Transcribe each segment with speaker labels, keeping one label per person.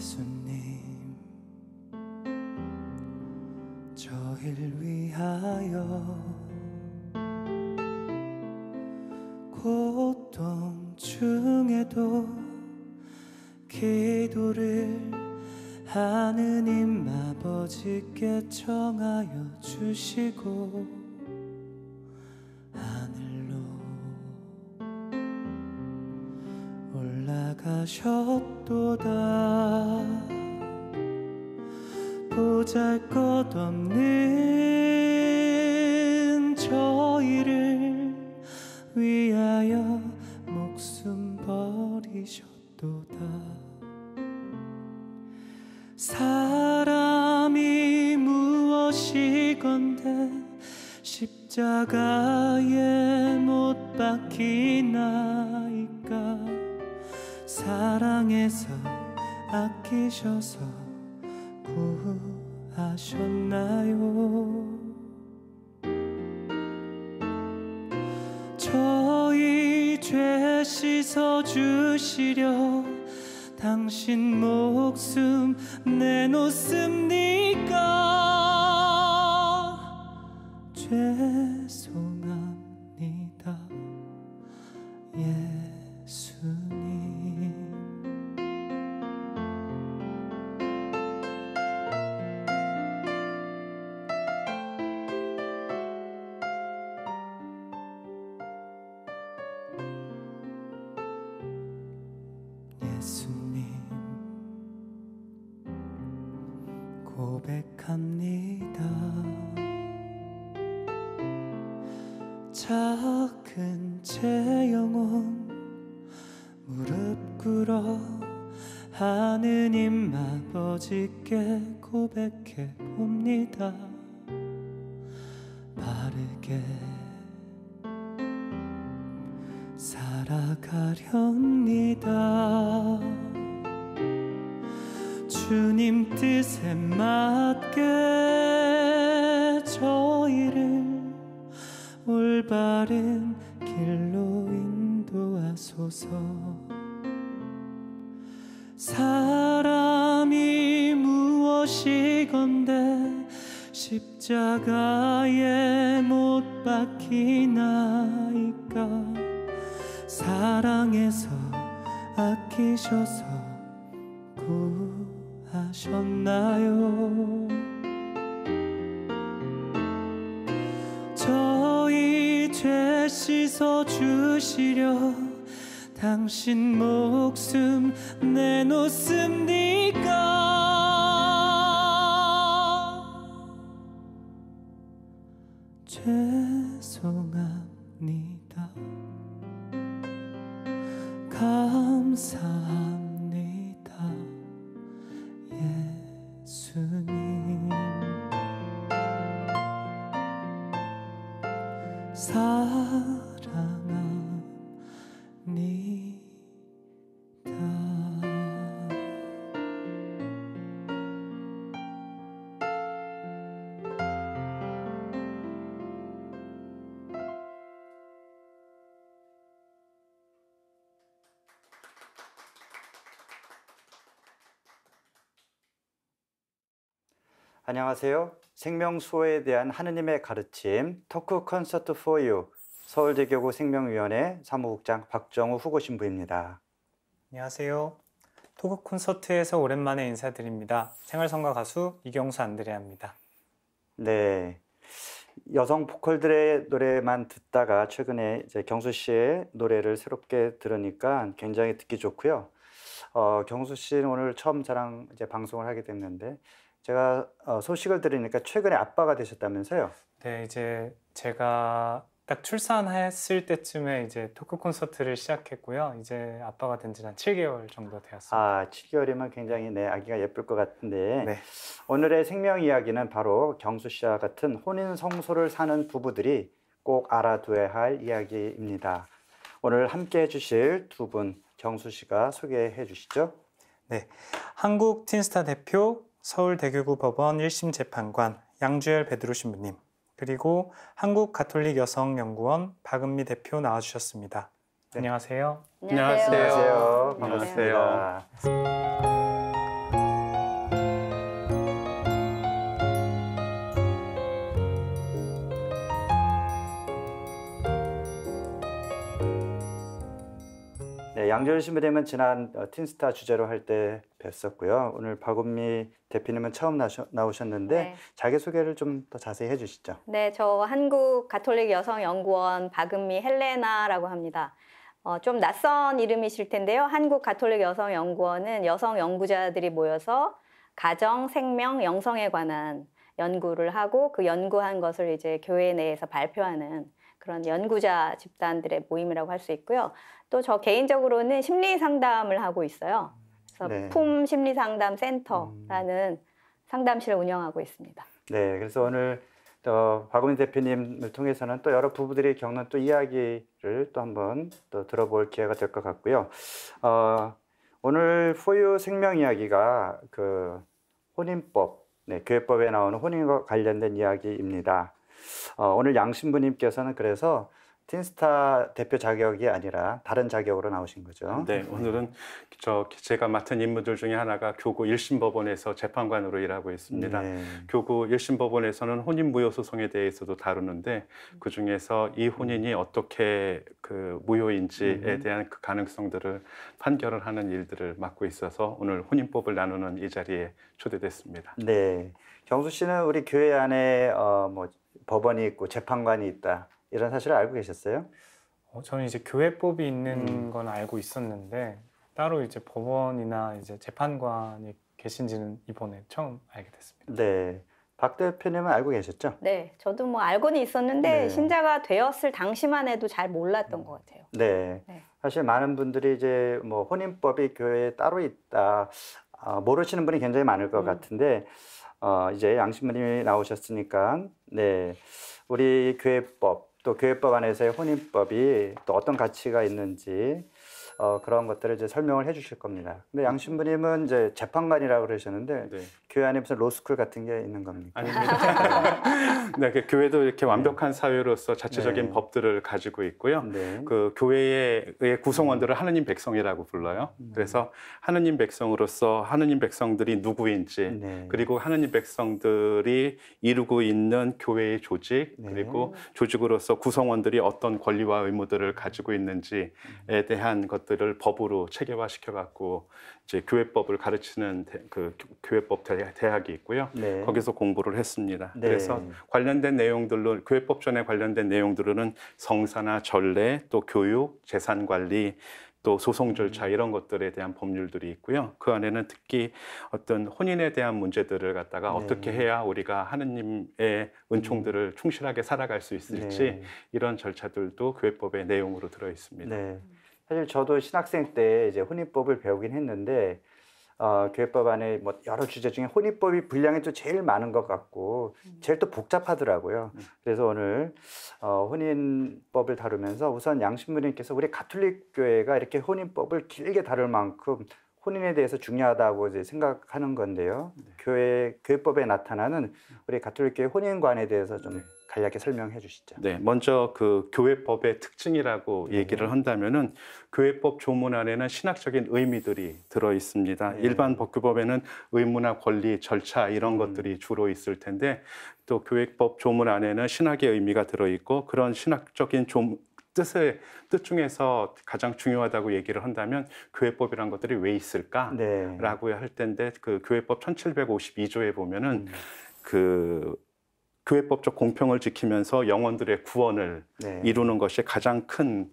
Speaker 1: 예수님 저희를 위하여 고통 중에도 기도를 하느님 아버지께 청하여 주시고 하늘로 올라가셨도다. 보잘것없는 저희를 위하여 목숨 버리셨도다. 사람이 무엇이건대 십자가에 못 박히나이까. 사랑해서 아끼셔서 구하셨나요. 저희 죄 씻어주시려 당신 목숨 내놓습니까. 죄송합니다 예수님. 예수님 고백합니다. 작은 제 영혼 무릎 꿇어 하느님 아버지께 고백해 봅니다. 바르게 살아가렵니다. 주님 뜻에 맞게 저희를 올바른 길로 인도하소서. 사람이 무엇이건대 십자가에 못 박히나이까. 사랑해서 아끼셔서 구하셨나요. 저희 죄 씻어주시려 당신 목숨 내놓습니까. 죄송합니다 감사합니다 예수님. 사랑합니다.
Speaker 2: 안녕하세요. 생명수호에 대한 하느님의 가르침 토크 콘서트 for you 서울대교구 생명위원회 사무국장 박정우 후보신부입니다.
Speaker 3: 안녕하세요. 토크 콘서트에서 오랜만에 인사드립니다. 생활성가 가수 이경수 안드레아입니다.
Speaker 2: 네, 여성 보컬들의 노래만 듣다가 최근에 이제 경수 씨의 노래를 새롭게 들으니까 굉장히 듣기 좋고요. 경수 씨는 오늘 처음 저랑 이제 방송을 하게 됐는데 제가 소식을 들으니까 최근에 아빠가 되셨다면서요?
Speaker 3: 네, 이제 제가 딱 출산했을 때쯤에 이제 토크 콘서트를 시작했고요. 이제 아빠가 된 지는 한 7개월 정도 되었습니다.
Speaker 2: 아, 7개월이면 굉장히 네, 아기가 예쁠 것 같은데
Speaker 3: 네.
Speaker 2: 오늘의 생명 이야기는 바로 경수 씨와 같은 혼인 성소를 사는 부부들이 꼭 알아둬야 할 이야기입니다. 오늘 함께 해주실 두 분 경수 씨가 소개해 주시죠.
Speaker 3: 네, 한국 틴스타 대표 서울대교구 법원 1심 재판관 양주열 베드로 신부님, 그리고 한국가톨릭여성연구원 박은미 대표 나와주셨습니다. 네. 안녕하세요.
Speaker 2: 안녕하세요. 반갑습니다. 양조열 신부님은 지난 틴스타 주제로 할 때 뵀었고요. 오늘 박은미 대표님은 처음 나오셨는데
Speaker 4: 네.
Speaker 2: 자기소개를 좀 더 자세히 해주시죠.
Speaker 4: 네, 저 한국 가톨릭 여성연구원 박은미 헬레나라고 합니다. 좀 낯선 이름이실 텐데요. 한국 가톨릭 여성연구원은 여성 연구자들이 모여서 가정, 생명, 영성에 관한 연구를 하고 그 연구한 것을 이제 교회 내에서 발표하는 그런 연구자 집단들의 모임이라고 할 수 있고요. 또 저 개인적으로는 심리 상담을 하고 있어요. 그래서
Speaker 2: 네.
Speaker 4: 품 심리 상담 센터라는 상담실을 운영하고 있습니다.
Speaker 2: 네, 그래서 오늘 박은미 대표님을 통해서는 또 여러 부부들이 겪는 또 이야기를 또 한번 또 들어볼 기회가 될 것 같고요. 오늘 포유 생명 이야기가 그 혼인법, 네, 교회법에 나오는 혼인과 관련된 이야기입니다. 오늘 양 신부님께서는 그래서 틴스타 대표 자격이 아니라 다른 자격으로 나오신 거죠.
Speaker 5: 네, 오늘은 제가 맡은 임무들 중에 하나가 교구 1심 법원에서 재판관으로 일하고 있습니다.
Speaker 2: 네.
Speaker 5: 교구 1심 법원에서는 혼인 무효 소송에 대해서도 다루는데 그 중에서 이 혼인이 어떻게 그 무효인지에 대한 그 가능성들을 판결을 하는 일들을 맡고 있어서 오늘 혼인법을 나누는 이 자리에 초대됐습니다.
Speaker 2: 네, 경수 씨는 우리 교회 안에 뭐 법원이 있고 재판관이 있다 이런 사실을 알고 계셨어요?
Speaker 3: 저는 이제 교회법이 있는 건 알고 있었는데 따로 이제 법원이나 이제 재판관이 계신지는 이번에 처음 알게 됐습니다.
Speaker 2: 네, 박 대표님은 알고 계셨죠?
Speaker 4: 네, 저도 뭐 알고는 있었는데
Speaker 2: 네.
Speaker 4: 신자가 되었을 당시만 해도 잘 몰랐던 것 같아요.
Speaker 2: 네,
Speaker 4: 네.
Speaker 2: 사실 많은 분들이 이제 뭐 혼인법이 교회에 따로 있다 모르시는 분이 굉장히 많을 것 같은데 이제 양 신부님이 나오셨으니까 네, 우리 교회법 또 교회법 안에서의 혼인법이 또 어떤 가치가 있는지 그런 것들을 이제 설명을 해주실 겁니다. 근데 양 신부님은 이제 재판관이라고 그러셨는데
Speaker 5: 네.
Speaker 2: 교회 안에 무슨 로스쿨 같은 게 있는 겁니까?
Speaker 5: 아닙니다. 네, 그 교회도 이렇게 완벽한 사회로서 자체적인
Speaker 2: 네.
Speaker 5: 법들을 가지고 있고요.
Speaker 2: 네.
Speaker 5: 그 교회의 구성원들을 하느님 백성이라고 불러요. 그래서 하느님 백성으로서 하느님 백성들이 누구인지
Speaker 2: 네.
Speaker 5: 그리고 하느님 백성들이 이루고 있는 교회의 조직
Speaker 2: 네.
Speaker 5: 그리고 조직으로서 구성원들이 어떤 권리와 의무들을 가지고 있는지에 대한 것들을 법으로 체계화시켜 갖고 이제 교회법을 가르치는 그 교회법 대학이 있고요.
Speaker 2: 네.
Speaker 5: 거기서 공부를 했습니다.
Speaker 2: 네.
Speaker 5: 그래서 관련된 내용들로 교회법전에 관련된 내용들은 성사나 전례, 또 교육, 재산 관리, 또 소송 절차 이런 것들에 대한 법률들이 있고요. 그 안에는 특히 어떤 혼인에 대한 문제들을 갖다가
Speaker 2: 네.
Speaker 5: 어떻게 해야 우리가 하느님의 은총들을 충실하게 살아갈 수 있을지
Speaker 2: 네.
Speaker 5: 이런 절차들도 교회법의 내용으로 들어 있습니다.
Speaker 2: 네. 사실 저도 신학생 때 이제 혼인법을 배우긴 했는데 교회법 안에 뭐 여러 주제 중에 혼인법이 분량이 또 제일 많은 것 같고 제일 또 복잡하더라고요. 그래서 오늘 혼인법을 다루면서 우선 양 신부님께서 우리 가톨릭 교회가 이렇게 혼인법을 길게 다룰 만큼 혼인에 대해서 중요하다고 이제 생각하는 건데요. 교회법에 나타나는 우리 가톨릭 교회 혼인관에 대해서 좀 간략히 설명해 주시죠.
Speaker 5: 네, 먼저 그 교회법의 특징이라고 얘기를 한다면은 교회법 조문 안에는 신학적인 의미들이 들어 있습니다.
Speaker 2: 네.
Speaker 5: 일반 법규법에는 의무나 권리, 절차 이런 것들이 주로 있을 텐데 또 교회법 조문 안에는 신학의 의미가 들어 있고 그런 신학적인 뜻 중에서 가장 중요하다고 얘기를 한다면 교회법이란 것들이 왜 있을까라고
Speaker 2: 네.
Speaker 5: 할 텐데 그 교회법 1752조에 보면은 그 교회법적 공평을 지키면서 영혼들의 구원을
Speaker 2: 네.
Speaker 5: 이루는 것이 가장 큰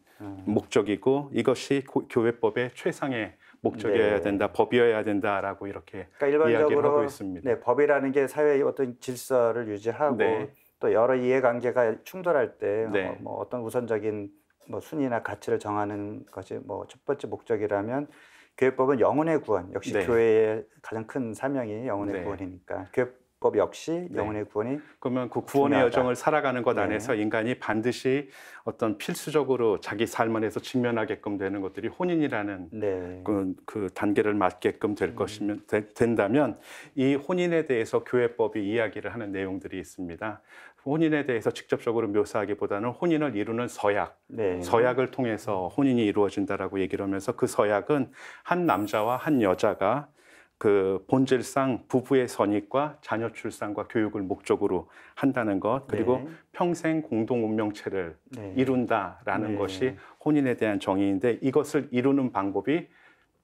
Speaker 5: 목적이고 이것이 교회법의 최상의 목적이어야
Speaker 2: 네.
Speaker 5: 된다, 법이어야 된다라고 이렇게
Speaker 2: 그러니까
Speaker 5: 이야기를 하고
Speaker 2: 일반적으로
Speaker 5: 있습니다.
Speaker 2: 네, 법이라는 게 사회의 어떤 질서를 유지하고
Speaker 5: 네.
Speaker 2: 또 여러 이해관계가 충돌할 때
Speaker 5: 네.
Speaker 2: 뭐 어떤 우선적인 뭐 순위나 가치를 정하는 것이 뭐 첫 번째 목적이라면 교회법은 영혼의 구원 역시
Speaker 5: 네.
Speaker 2: 교회의 가장 큰 사명이 영혼의
Speaker 5: 네.
Speaker 2: 구원이니까 교회법 역시 영혼의 구원이
Speaker 5: 그러면 그 구원의
Speaker 2: 중요하다.
Speaker 5: 여정을 살아가는 것
Speaker 2: 네.
Speaker 5: 안에서 인간이 반드시 어떤 필수적으로 자기 삶 안에서 직면하게끔 되는 것들이 혼인이라는
Speaker 2: 네.
Speaker 5: 그 단계를 맞게끔 될 것이면 된다면 이 혼인에 대해서 교회법이 이야기를 하는 내용들이 있습니다. 혼인에 대해서 직접적으로 묘사하기보다는 혼인을 이루는 서약,
Speaker 2: 네.
Speaker 5: 서약을 통해서 혼인이 이루어진다라고 얘기를 하면서 그 서약은 한 남자와 한 여자가 그 본질상 부부의 선익과 자녀 출산과 교육을 목적으로 한다는 것, 그리고
Speaker 2: 네.
Speaker 5: 평생 공동 운명체를
Speaker 2: 네.
Speaker 5: 이룬다라는
Speaker 2: 네.
Speaker 5: 것이 혼인에 대한 정의인데, 이것을 이루는 방법이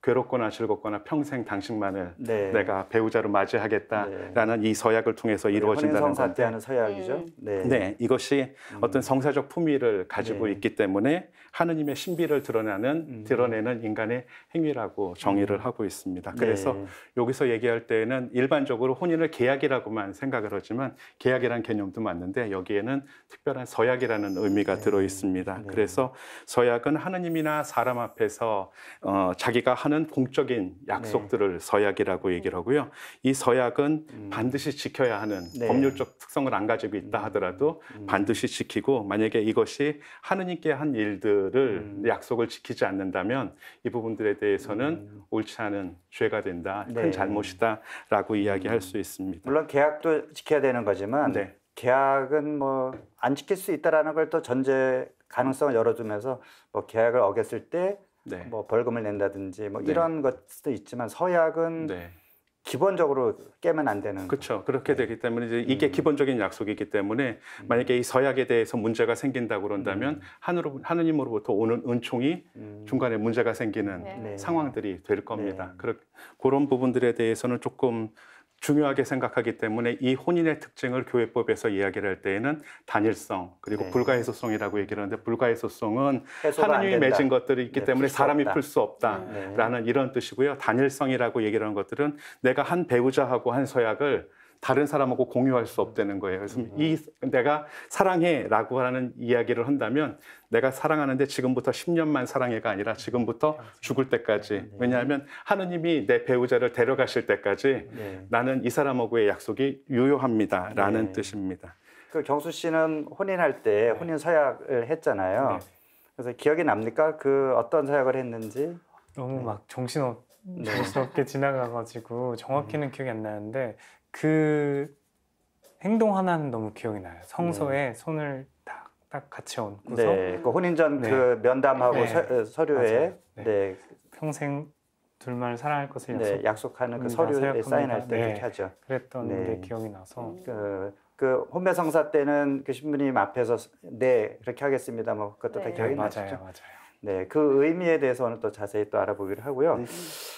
Speaker 5: 괴롭거나 즐겁거나 평생 당신만을
Speaker 2: 네.
Speaker 5: 내가 배우자로 맞이하겠다라는 이 서약을 통해서 이루어진다는
Speaker 2: 혼인성사 때
Speaker 5: 건데,
Speaker 2: 하는 서약이죠. 네.
Speaker 5: 네, 이것이 어떤 성사적 품위를 가지고
Speaker 2: 네.
Speaker 5: 있기 때문에 하느님의 신비를 드러내는 인간의 행위라고 정의를 하고 있습니다. 그래서
Speaker 2: 네.
Speaker 5: 여기서 얘기할 때에는 일반적으로 혼인을 계약이라고만 생각을 하지만, 계약이라는 개념도 맞는데 여기에는 특별한 서약이라는 의미가 들어 있습니다.
Speaker 2: 네.
Speaker 5: 그래서 서약은 하느님이나 사람 앞에서 자기가 하는 공적인 약속들을 서약이라고 얘기를 하고요. 이 서약은 반드시 지켜야 하는
Speaker 2: 네.
Speaker 5: 법률적 특성을 안 가지고 있다 하더라도 반드시 지키고, 만약에 이것이 하느님께 한 일들을 약속을 지키지 않는다면 이 부분들에 대해서는 옳지 않은 죄가 된다,
Speaker 2: 네.
Speaker 5: 큰 잘못이다라고 이야기할 수 있습니다.
Speaker 2: 물론 계약도 지켜야 되는 거지만
Speaker 5: 네.
Speaker 2: 계약은 뭐 안 지킬 수 있다라는 걸 또 전제 가능성을 열어두면서 뭐 계약을 어겼을 때
Speaker 5: 네.
Speaker 2: 뭐 벌금을 낸다든지 뭐
Speaker 5: 네.
Speaker 2: 이런 것도 있지만 서약은
Speaker 5: 네.
Speaker 2: 기본적으로 깨면 안 되는.
Speaker 5: 그렇죠. 그렇게 되기 때문에 이제 이게 기본적인 약속이기 때문에 만약에 이 서약에 대해서 문제가 생긴다고 그런다면 하느님으로부터 오는 은총이 중간에 문제가 생기는
Speaker 2: 네.
Speaker 5: 상황들이 될 겁니다.
Speaker 2: 네.
Speaker 5: 그런 부분들에 대해서는 조금 중요하게 생각하기 때문에 이 혼인의 특징을 교회법에서 이야기를 할 때에는 단일성, 그리고
Speaker 2: 네.
Speaker 5: 불가해소성이라고 얘기를 하는데, 불가해소성은
Speaker 2: 해소가 안
Speaker 5: 하느님이
Speaker 2: 된다.
Speaker 5: 맺은 것들이 있기
Speaker 2: 네,
Speaker 5: 때문에
Speaker 2: 풀 수
Speaker 5: 사람이
Speaker 2: 없다.
Speaker 5: 풀 수 없다라는 이런 뜻이고요. 단일성이라고 얘기를 하는 것들은 내가 한 배우자하고 한 서약을 다른 사람하고 공유할 수 없다는 거예요. 그래서 내가 사랑해라고 하는 이야기를 한다면, 내가 사랑하는데 지금부터 10년만 사랑해가 아니라 지금부터 죽을 때까지. 왜냐하면 하느님이 내 배우자를 데려가실 때까지
Speaker 2: 네.
Speaker 5: 나는 이 사람하고의 약속이 유효합니다라는
Speaker 2: 네.
Speaker 5: 뜻입니다.
Speaker 2: 그 경수 씨는 혼인할 때 혼인 서약을 했잖아요.
Speaker 3: 네.
Speaker 2: 그래서 기억이 납니까? 그 어떤 서약을 했는지?
Speaker 3: 너무 막 정신없게 지나가가지고 정확히는 기억이 안 나는데, 그 행동 하나는 너무 기억이 나요. 성서에 손을 딱 같이 얹고서
Speaker 2: 네, 그 혼인 전
Speaker 3: 네.
Speaker 2: 그 면담하고
Speaker 3: 네.
Speaker 2: 서류에
Speaker 3: 맞아요. 네.
Speaker 2: 네.
Speaker 3: 평생 둘만 사랑할 것을
Speaker 2: 네, 약속하는 그 서류에
Speaker 3: 서약합니다.
Speaker 2: 사인할 때
Speaker 3: 네.
Speaker 2: 이렇게 하죠.
Speaker 3: 그랬던
Speaker 2: 네.
Speaker 3: 게 기억이 나서
Speaker 2: 그 혼매성사 때는 그 신부님 앞에서 네 그렇게 하겠습니다. 뭐 그것도 다
Speaker 4: 네.
Speaker 2: 기억이
Speaker 3: 네,
Speaker 2: 나시죠?
Speaker 3: 맞아요.
Speaker 2: 네, 그 의미에 대해서는 또 자세히 또 알아보기로 하고요.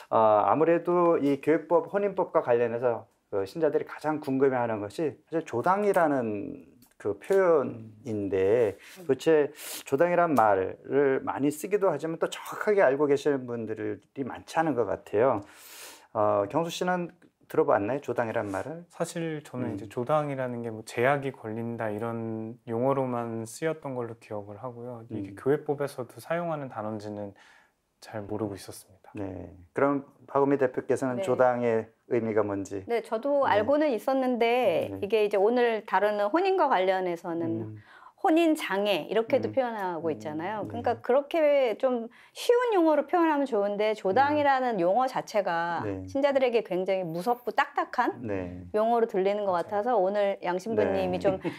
Speaker 2: 아무래도 이 교회법, 혼인법과 관련해서 그 신자들이 가장 궁금해하는 것이 사실 조당이라는 그 표현인데, 도대체 조당이란 말을 많이 쓰기도 하지만 또 정확하게 알고 계시는 분들이 많지 않은 것 같아요. 경수 씨는 들어봤나요? 조당이란 말을?
Speaker 3: 사실 저는 이제 조당이라는 게 뭐 제약이 걸린다 이런 용어로만 쓰였던 걸로 기억을 하고요. 이게 교회법에서도 사용하는 단어인지는 잘 모르고 있었습니다.
Speaker 2: 네. 그럼 박은미 대표께서는
Speaker 4: 네.
Speaker 2: 조당의 의미가 뭔지?
Speaker 4: 네, 저도 알고는 있었는데
Speaker 2: 네.
Speaker 4: 이게 이제 오늘 다루는 혼인과 관련해서는 혼인 장애 이렇게도 표현하고 있잖아요. 그러니까 그렇게 좀 쉬운 용어로 표현하면 좋은데 조당이라는 용어 자체가
Speaker 2: 네.
Speaker 4: 신자들에게 굉장히 무섭고 딱딱한
Speaker 2: 네.
Speaker 4: 용어로 들리는 것 같아서 오늘 양 신부님이
Speaker 2: 네.
Speaker 4: 좀
Speaker 2: 네.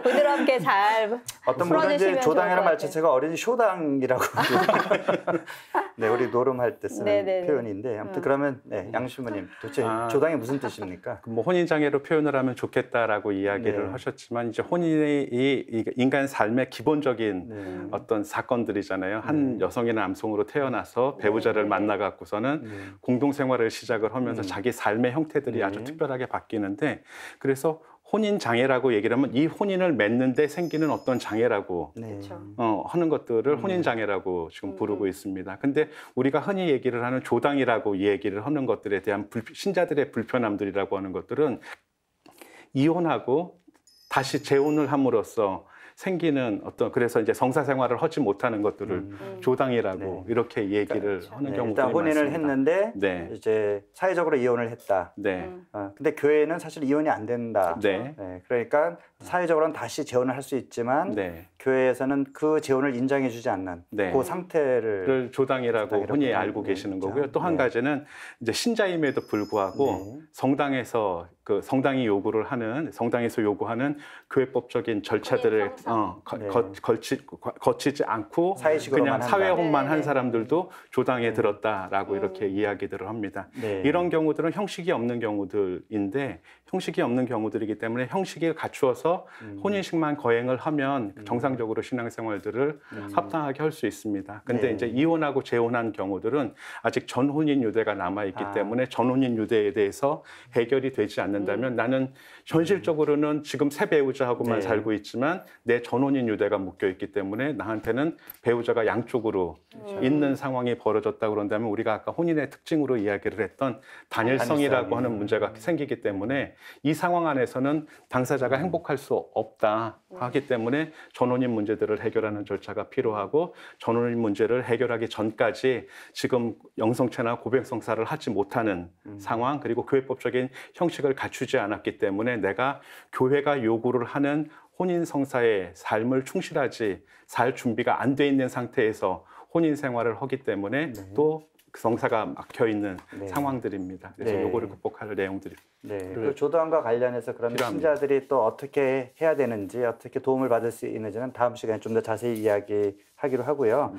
Speaker 4: 부드럽게 잘
Speaker 2: 어떤 분은
Speaker 4: 풀어주시면
Speaker 2: 이제
Speaker 4: 좋을
Speaker 2: 조당이라는
Speaker 4: 것
Speaker 2: 말
Speaker 4: 같아요.
Speaker 2: 자체가 어린 쇼당이라고 네, 우리 노름할 때 쓰는
Speaker 4: 네네네.
Speaker 2: 표현인데 아무튼 그러면 네, 양 신부님 도대체 조당이 무슨 뜻입니까?
Speaker 5: 뭐 혼인 장애로 표현을 하면 좋겠다라고 이야기를
Speaker 2: 네.
Speaker 5: 하셨지만, 이제 혼인이 인간 삶의 기본적인
Speaker 2: 네.
Speaker 5: 어떤 사건들이잖아요. 한 여성이나 남성으로 태어나서 배우자를 만나 갖고서는 공동 생활을 시작을 하면서 자기 삶의 형태들이 아주 특별하게 바뀌는데, 그래서 혼인 장애라고 얘기를 하면 이 혼인을 맺는데 생기는 어떤 장애라고
Speaker 2: 네.
Speaker 4: 그렇죠.
Speaker 5: 하는 것들을 혼인 장애라고 지금 부르고 있습니다. 근데 우리가 흔히 얘기를 하는 조당이라고 얘기를 하는 것들에 대한 신자들의 불편함들이라고 하는 것들은 이혼하고 다시 재혼을 함으로써 생기는 어떤, 그래서 이제 성사 생활을 하지 못하는 것들을 조당이라고
Speaker 2: 네.
Speaker 5: 이렇게 얘기를 하는
Speaker 2: 네,
Speaker 5: 경우가
Speaker 2: 일단 혼인을
Speaker 5: 많습니다.
Speaker 2: 했는데
Speaker 5: 네.
Speaker 2: 이제 사회적으로 이혼을 했다.
Speaker 5: 네.
Speaker 2: 근데 교회는 사실 이혼이 안 된다.
Speaker 5: 네.
Speaker 2: 네, 그러니까 사회적으로는 다시 재혼을 할 수 있지만
Speaker 5: 네.
Speaker 2: 교회에서는 그 재혼을 인정해주지 않는
Speaker 5: 네.
Speaker 2: 그 상태를
Speaker 5: 조당이라고 흔히
Speaker 2: 조당이라고
Speaker 5: 알고 계시는 거고요. 또 한
Speaker 2: 네.
Speaker 5: 가지는 이제 신자임에도 불구하고
Speaker 2: 네.
Speaker 5: 성당에서 그 성당이 요구를 하는 성당에서 요구하는 교회법적인 절차들을
Speaker 2: 네.
Speaker 5: 거치지 않고
Speaker 2: 사회식으로만
Speaker 5: 그냥
Speaker 2: 한다.
Speaker 5: 사회혼만
Speaker 4: 네,
Speaker 5: 한
Speaker 4: 네.
Speaker 5: 사람들도 조당에 들었다라고 이렇게 이야기들을 합니다.
Speaker 2: 네.
Speaker 5: 이런 경우들은 형식이 없는 경우들인데 형식이 없는 경우들이기 때문에 형식이 갖추어서 혼인식만 거행을 하면 정상적으로 신앙생활들을 합당하게 할 수 있습니다. 근데
Speaker 2: 네.
Speaker 5: 이제 이혼하고 재혼한 경우들은 아직 전혼인 유대가 남아있기 때문에 전혼인 유대에 대해서 해결이 되지 않는다면 나는 현실적으로는 지금 새 배우자하고만
Speaker 2: 네.
Speaker 5: 살고 있지만 내 전혼인 유대가 묶여있기 때문에 나한테는 배우자가 양쪽으로 있는 상황이 벌어졌다 그런다면 우리가 아까 혼인의 특징으로 이야기를 했던 단일성이라고
Speaker 2: 단일성이.
Speaker 5: 하는 문제가 생기기 때문에 이 상황 안에서는 당사자가 행복할 수 없다 하기 때문에 전혼인 문제들을 해결하는 절차가 필요하고 전혼인 문제를 해결하기 전까지 지금 영성체나 고백성사를 하지 못하는 상황 그리고 교회법적인 형식을 갖추지 않았기 때문에 내가 교회가 요구를 하는 혼인 성사의 삶을 충실하지 살 준비가 안 돼 있는 상태에서 혼인 생활을 하기 때문에 또 성사가 막혀 있는
Speaker 2: 네.
Speaker 5: 상황들입니다. 그래서
Speaker 2: 네.
Speaker 5: 요거를 극복할 내용들이
Speaker 2: 네, 그 조도안과 관련해서 그런
Speaker 5: 필요합니다.
Speaker 2: 신자들이 또 어떻게 해야 되는지, 어떻게 도움을 받을 수 있는지는 다음 시간에 좀 더 자세히 이야기하기로 하고요.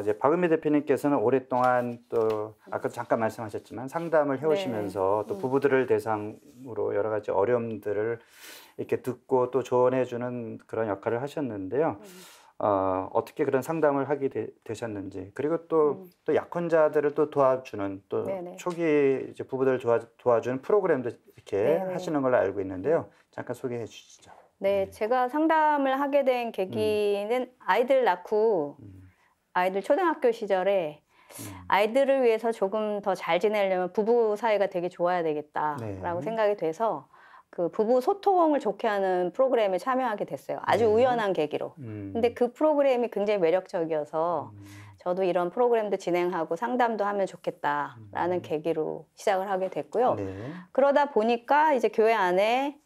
Speaker 2: 이제 박은미 대표님께서는 오랫동안 또 아까 잠깐 말씀하셨지만 상담을 해오시면서 또 부부들을 대상으로 여러 가지 어려움들을 이렇게 듣고 또 조언해주는 그런 역할을 하셨는데요. 어떻게 그런 상담을 하게 되셨는지 그리고 또 약혼자들을 또 도와주는 또
Speaker 4: 네네.
Speaker 2: 초기 이제 부부들을 도와주는 프로그램도 이렇게
Speaker 4: 네네.
Speaker 2: 하시는 걸로 알고 있는데요. 잠깐 소개해 주시죠.
Speaker 4: 네, 제가 상담을 하게 된 계기는 아이들 낳고 아이들 초등학교 시절에 아이들을 위해서 조금 더 잘 지내려면 부부 사이가 되게 좋아야 되겠다라고
Speaker 2: 네.
Speaker 4: 생각이 돼서 그 부부 소통을 좋게 하는 프로그램에 참여하게 됐어요. 아주
Speaker 2: 네.
Speaker 4: 우연한 계기로. 근데 그 프로그램이 굉장히 매력적이어서 저도 이런 프로그램도 진행하고 상담도 하면 좋겠다라는 계기로 시작을 하게 됐고요.
Speaker 2: 네.
Speaker 4: 그러다 보니까 이제 교회 안에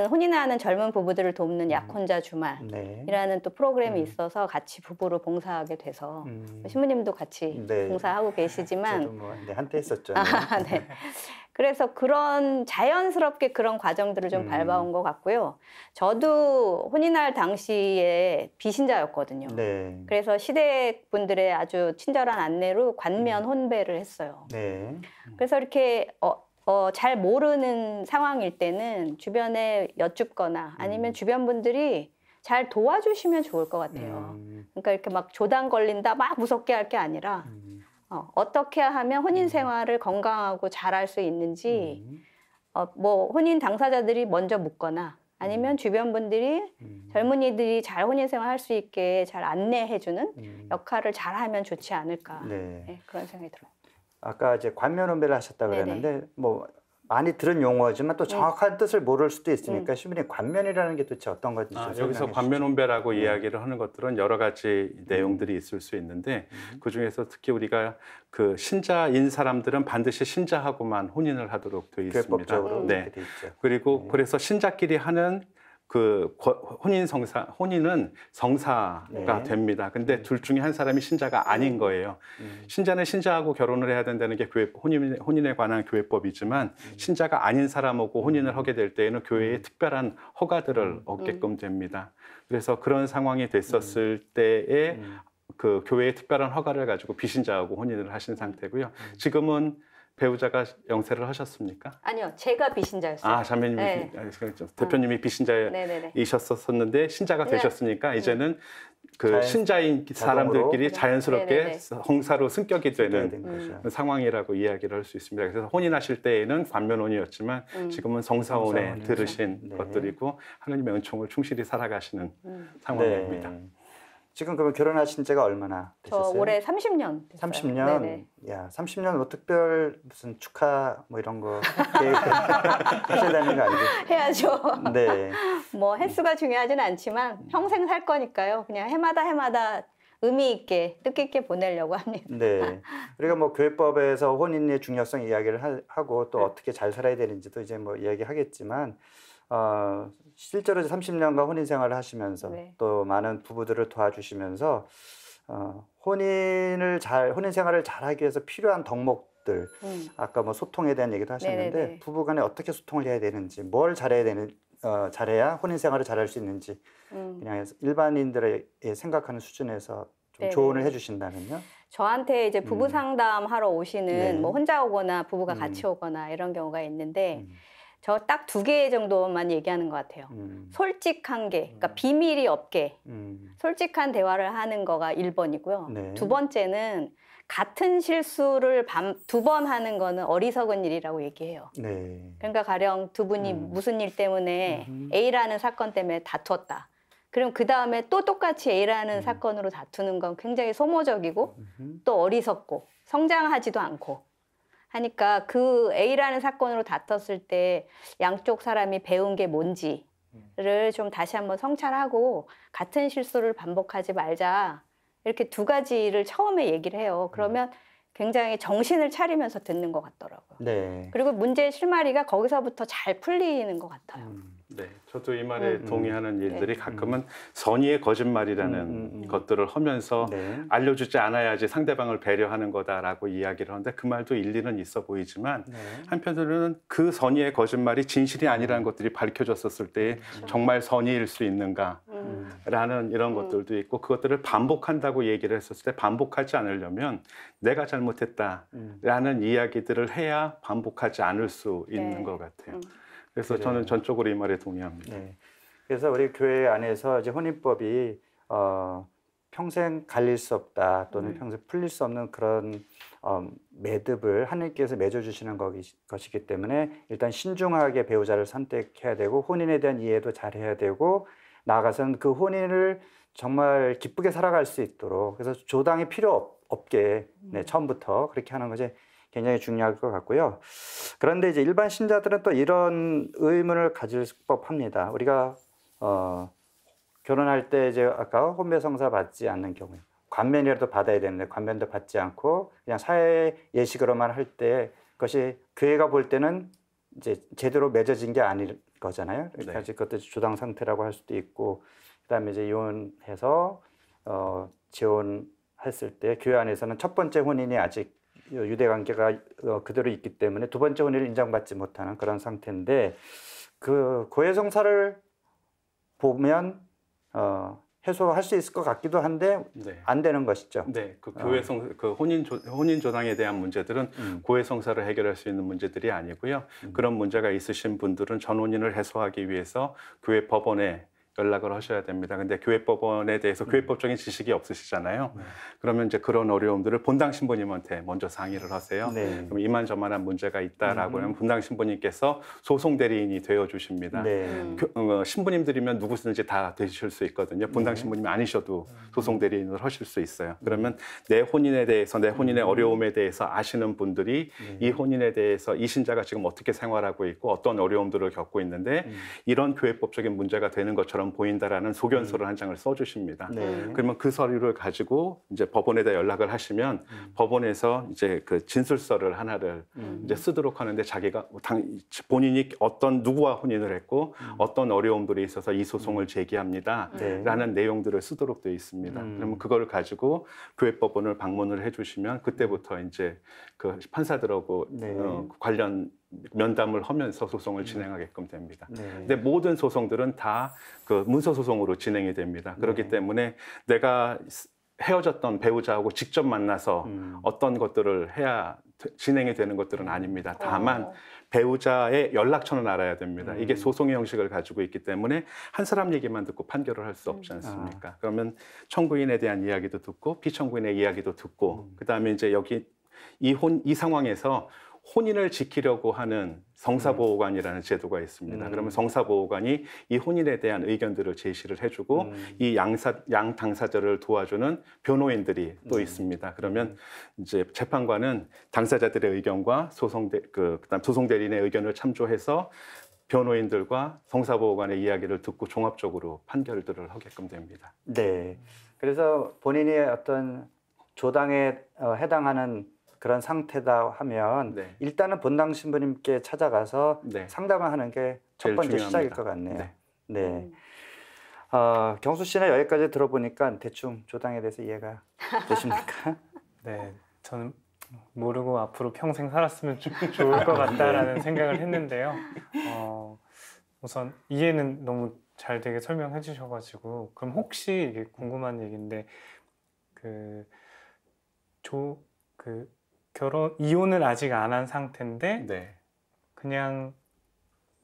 Speaker 4: 혼인하는 젊은 부부들을 돕는 약혼자 주말이라는
Speaker 2: 네.
Speaker 4: 또 프로그램이 있어서 같이 부부로 봉사하게 돼서 신부님도 같이
Speaker 2: 네.
Speaker 4: 봉사하고 계시지만
Speaker 2: 저도 뭐 한때 했었죠.
Speaker 4: 아, 네. 그래서 그런 자연스럽게 그런 과정들을 좀 밟아온 것 같고요. 저도 혼인할 당시에 비신자였거든요.
Speaker 2: 네.
Speaker 4: 그래서 시댁 분들의 아주 친절한 안내로 관면 혼배를 했어요.
Speaker 2: 네.
Speaker 4: 그래서 이렇게 잘 모르는 상황일 때는 주변에 여쭙거나 아니면 주변 분들이 잘 도와주시면 좋을 것 같아요. 그러니까 이렇게 막 조당 걸린다 막 무섭게 할 게 아니라 어떻게 하면 혼인 생활을 건강하고 잘할 수 있는지 뭐 혼인 당사자들이 먼저 묻거나 아니면 주변 분들이 젊은이들이 잘 혼인 생활 할 수 있게 잘 안내해주는 역할을 잘하면 좋지 않을까.
Speaker 2: 네.
Speaker 4: 네, 그런 생각이 들어요.
Speaker 2: 아까 이제 관면혼배를 하셨다
Speaker 4: 네네.
Speaker 2: 그랬는데 뭐 많이 들은 용어지만 또 정확한 뜻을 모를 수도 있으니까 신부님 관면이라는 게 도대체 어떤 건지 좀 설명해
Speaker 5: 여기서
Speaker 2: 주시죠.
Speaker 5: 관면혼배라고 이야기를 하는 것들은 여러 가지 내용들이 있을 수 있는데 그 중에서 특히 우리가 그 신자인 사람들은 반드시 신자하고만 혼인을 하도록 되어 있습니다.
Speaker 2: 교회법적으로
Speaker 5: 네.
Speaker 2: 이렇게 돼 있죠.
Speaker 5: 그리고 그래서 신자끼리 하는 그 혼인은 성사가
Speaker 2: 네.
Speaker 5: 됩니다. 근데 둘 중에 한 사람이 신자가 아닌 거예요. 신자는 신자하고 결혼을 해야 된다는 게 혼인에 관한 교회법이지만 신자가 아닌 사람하고 혼인을 하게 될 때에는 교회의 특별한 허가들을 얻게끔 됩니다. 그래서 그런 상황이 됐었을 때에 그 교회의 특별한 허가를 가지고 비신자하고 혼인을 하신 상태고요. 지금은 배우자가 영세를 하셨습니까?
Speaker 4: 아니요, 제가 비신자였어요.
Speaker 5: 자매님이
Speaker 4: 네.
Speaker 5: 대표님이
Speaker 4: 네네네.
Speaker 5: 비신자이셨었는데 신자가
Speaker 4: 그냥,
Speaker 5: 되셨으니까 이제는 그
Speaker 2: 자연-
Speaker 5: 신자인 사람들끼리
Speaker 2: 자동으로?
Speaker 5: 자연스럽게
Speaker 4: 네네네.
Speaker 5: 홍사로 승격이 되는
Speaker 2: 된 거죠.
Speaker 5: 상황이라고 이야기를 할 수 있습니다. 그래서 혼인하실 때에는 관면혼이었지만 지금은 성사혼에
Speaker 2: 성사혼이죠.
Speaker 5: 들으신
Speaker 2: 네.
Speaker 5: 것들이고 하나님의 은총을 충실히 살아가시는 상황입니다.
Speaker 2: 네. 지금 그러면 결혼하신 지가 얼마나
Speaker 4: 저
Speaker 2: 되셨어요?
Speaker 4: 올해 30년 됐어요.
Speaker 2: 30년?
Speaker 4: 네네.
Speaker 2: 야, 30년 뭐 특별 무슨 축하 뭐 이런 거 하셔야 되는 거 아니죠?
Speaker 4: 해야죠.
Speaker 2: 네.
Speaker 4: 뭐 횟수가 중요하진 않지만 평생 살 거니까요. 그냥 해마다 의미 있게 뜻깊게 보내려고 합니다.
Speaker 2: 네. 우리가 뭐 교회법에서 혼인의 중요성 이야기를 하고 또 어떻게 잘 살아야 되는지도 이제 뭐 이야기하겠지만 실제로 30년간 혼인 생활을 하시면서
Speaker 4: 네.
Speaker 2: 또 많은 부부들을 도와주시면서 혼인 생활을 잘하기 위해서 필요한 덕목들 것들, 아까 뭐 소통에 대한 얘기도 하셨는데
Speaker 4: 네네네.
Speaker 2: 부부간에 어떻게 소통을 해야 되는지, 뭘 잘해야 되는 잘해야 혼인 생활을 잘할 수 있는지 그냥 일반인들의 생각하는 수준에서 좀
Speaker 4: 네네.
Speaker 2: 조언을 해주신다면요.
Speaker 4: 저한테 이제 부부 상담하러 오시는
Speaker 2: 네.
Speaker 4: 뭐 혼자 오거나 부부가 같이 오거나 이런 경우가 있는데
Speaker 2: 음.
Speaker 4: 저 딱 2개 정도만 얘기하는 것 같아요. 솔직한 게, 그러니까 비밀이 없게 솔직한 대화를 하는 거가 1번이고요.
Speaker 2: 네.
Speaker 4: 2번째는 같은 실수를 2번 하는 거는 어리석은 일이라고 얘기해요.
Speaker 2: 네.
Speaker 4: 그러니까 가령 두 분이 무슨 일 때문에 A라는 사건 때문에 다투었다. 그럼 그 다음에 또 똑같이 A라는 사건으로 다투는 건 굉장히 소모적이고 또 어리석고 성장하지도 않고 하니까 그 A라는 사건으로 다퉜을 때 양쪽 사람이 배운 게 뭔지를 좀 다시 한번 성찰하고 같은 실수를 반복하지 말자. 이렇게 2가지를 처음에 얘기를 해요. 그러면 굉장히 정신을 차리면서 듣는 것 같더라고요.
Speaker 2: 네.
Speaker 4: 그리고 문제의 실마리가 거기서부터 잘 풀리는 것 같아요.
Speaker 5: 네, 저도 이 말에 동의하는 일들이
Speaker 4: 네.
Speaker 5: 가끔은 선의의 거짓말이라는 것들을 하면서
Speaker 2: 네.
Speaker 5: 알려주지 않아야지 상대방을 배려하는 거다라고 이야기를 하는데 그 말도 일리는 있어 보이지만
Speaker 2: 네.
Speaker 5: 한편으로는 그 선의의 거짓말이 진실이 아니라는 것들이 밝혀졌었을 때 정말 선의일 수 있는가라는 이런 것들도 있고 그것들을 반복한다고 얘기를 했었을 때 반복하지 않으려면 내가 잘못했다라는 이야기들을 해야 반복하지 않을 수 있는
Speaker 4: 네.
Speaker 5: 것 같아요. 그래서
Speaker 2: 그래요.
Speaker 5: 저는 전적으로 이 말에 동의합니다.
Speaker 2: 네. 그래서 우리 교회 안에서 이제 혼인법이 평생 갈릴 수 없다 또는 평생 풀릴 수 없는 그런 매듭을 하나님께서 맺어주시는 것이기 때문에 일단 신중하게 배우자를 선택해야 되고 혼인에 대한 이해도 잘해야 되고 나아가서는 그 혼인을 정말 기쁘게 살아갈 수 있도록 그래서 조당이 필요 없게 네, 처음부터 그렇게 하는 것이 굉장히 중요할 것 같고요. 그런데 이제 일반 신자들은 또 이런 의문을 가질 법합니다. 우리가 결혼할 때 이제 아까 혼배성사 받지 않는 경우에 관면이라도 받아야 되는데 관면도 받지 않고 그냥 사회 예식으로만 할 때 그것이 교회가 볼 때는 이제 제대로 맺어진 게 아닐 거잖아요. 그러니까
Speaker 5: 네.
Speaker 2: 그것도 조당 상태라고 할 수도 있고 그다음에 이제 이혼해서 재혼했을 때 교회 안에서는 첫 번째 혼인이 아직 유대 관계가 그대로 있기 때문에 2번째 혼인을 인정받지 못하는 그런 상태인데 그 고해성사를 보면 해소할 수 있을 것 같기도 한데
Speaker 5: 네.
Speaker 2: 안 되는 것이죠.
Speaker 5: 네, 그 그 혼인 조당에 대한 문제들은 고해성사를 해결할 수 있는 문제들이 아니고요. 그런 문제가 있으신 분들은 전혼인을 해소하기 위해서 교회 법원에 연락을 하셔야 됩니다. 근데 교회 법원에 대해서 교회법적인 지식이 없으시잖아요. 그러면 이제 그런 어려움들을 본당 신부님한테 먼저 상의를 하세요.
Speaker 2: 네.
Speaker 5: 그럼 이만저만한 문제가 있다라고 하면 본당 신부님께서 소송 대리인이 되어 주십니다.
Speaker 2: 네.
Speaker 5: 신부님들이면 누구든지 다 되실 수 있거든요. 본당 신부님이 아니셔도 소송 대리인을 하실 수 있어요. 그러면 내 혼인에 대해서 내 혼인의 어려움에 대해서 아시는 분들이 이 혼인에 대해서 이 신자가 지금 어떻게 생활하고 있고 어떤 어려움들을 겪고 있는데 이런 교회법적인 문제가 되는 것처럼 보인다라는 소견서를 한 장을 써주십니다.
Speaker 2: 네.
Speaker 5: 그러면 그 서류를 가지고 이제 법원에다 연락을 하시면 법원에서 이제 그 진술서를 하나를 이제 쓰도록 하는데 자기가 본인이 어떤 누구와 혼인을 했고 어떤 어려움들이 있어서 이 소송을 제기합니다라는 내용들을 쓰도록 되어 있습니다. 그러면 그걸 가지고 교회법원을 방문을 해주시면 그때부터 이제 그 판사들하고 관련 면담을 하면서 소송을 진행하게끔 됩니다. 근데 모든 소송들은 다 그 문서 소송으로 진행이 됩니다. 그렇기 때문에 내가 헤어졌던 배우자하고 직접 만나서 어떤 것들을 해야 진행이 되는 것들은 아닙니다. 다만 배우자의 연락처는 알아야 됩니다. 이게 소송의 형식을 가지고 있기 때문에 한 사람 얘기만 듣고 판결을 할 수 없지 않습니까? 그러면 청구인에 대한 이야기도 듣고 피청구인의 이야기도 듣고 그다음에 이제 여기 이 상황에서 혼인을 지키려고 하는 성사보호관이라는 제도가 있습니다. 그러면 성사보호관이 이 혼인에 대한 의견들을 제시를 해주고 이 양 당사자를 도와주는 변호인들이 또 있습니다. 그러면 이제 재판관은 당사자들의 의견과 그다음 소송 대리인의 의견을 참조해서 변호인들과 성사보호관의 이야기를 듣고 종합적으로 판결들을 하게끔 됩니다.
Speaker 2: 네. 그래서 본인이 어떤 조당에 해당하는 그런 상태다 하면 일단은 본당 신부님께 찾아가서 상담을 하는 게 첫 번째
Speaker 5: 중요합니다.
Speaker 2: 시작일 것 같네요. 네. 경수 씨는 여기까지 들어보니까 대충 조당에 대해서 이해가 되십니까?
Speaker 3: 네, 저는 모르고 앞으로 평생 살았으면 좋을 것 같다라는 생각을 했는데요. 우선 이해는 너무 잘 되게 설명해 주셔가지고 그럼 혹시 이게 궁금한 얘기인데 결혼 이혼을 아직 안 한 상태인데
Speaker 5: 네.
Speaker 3: 그냥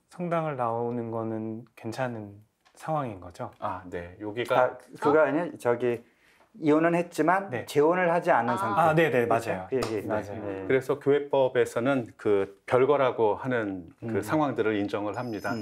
Speaker 3: 성당을 나오는 거는 괜찮은 상황인 거죠?
Speaker 5: 아, 네. 여기가
Speaker 2: 그거 아니야? 저기 이혼은 했지만
Speaker 3: 네.
Speaker 2: 재혼을 하지 않은 상태.
Speaker 3: 네네,
Speaker 2: 그렇죠?
Speaker 3: 맞아요.
Speaker 2: 그 얘기.
Speaker 3: 맞아요.
Speaker 2: 네.
Speaker 5: 그래서 교회법에서는 그 별거라고 하는 그 상황들을 인정을 합니다.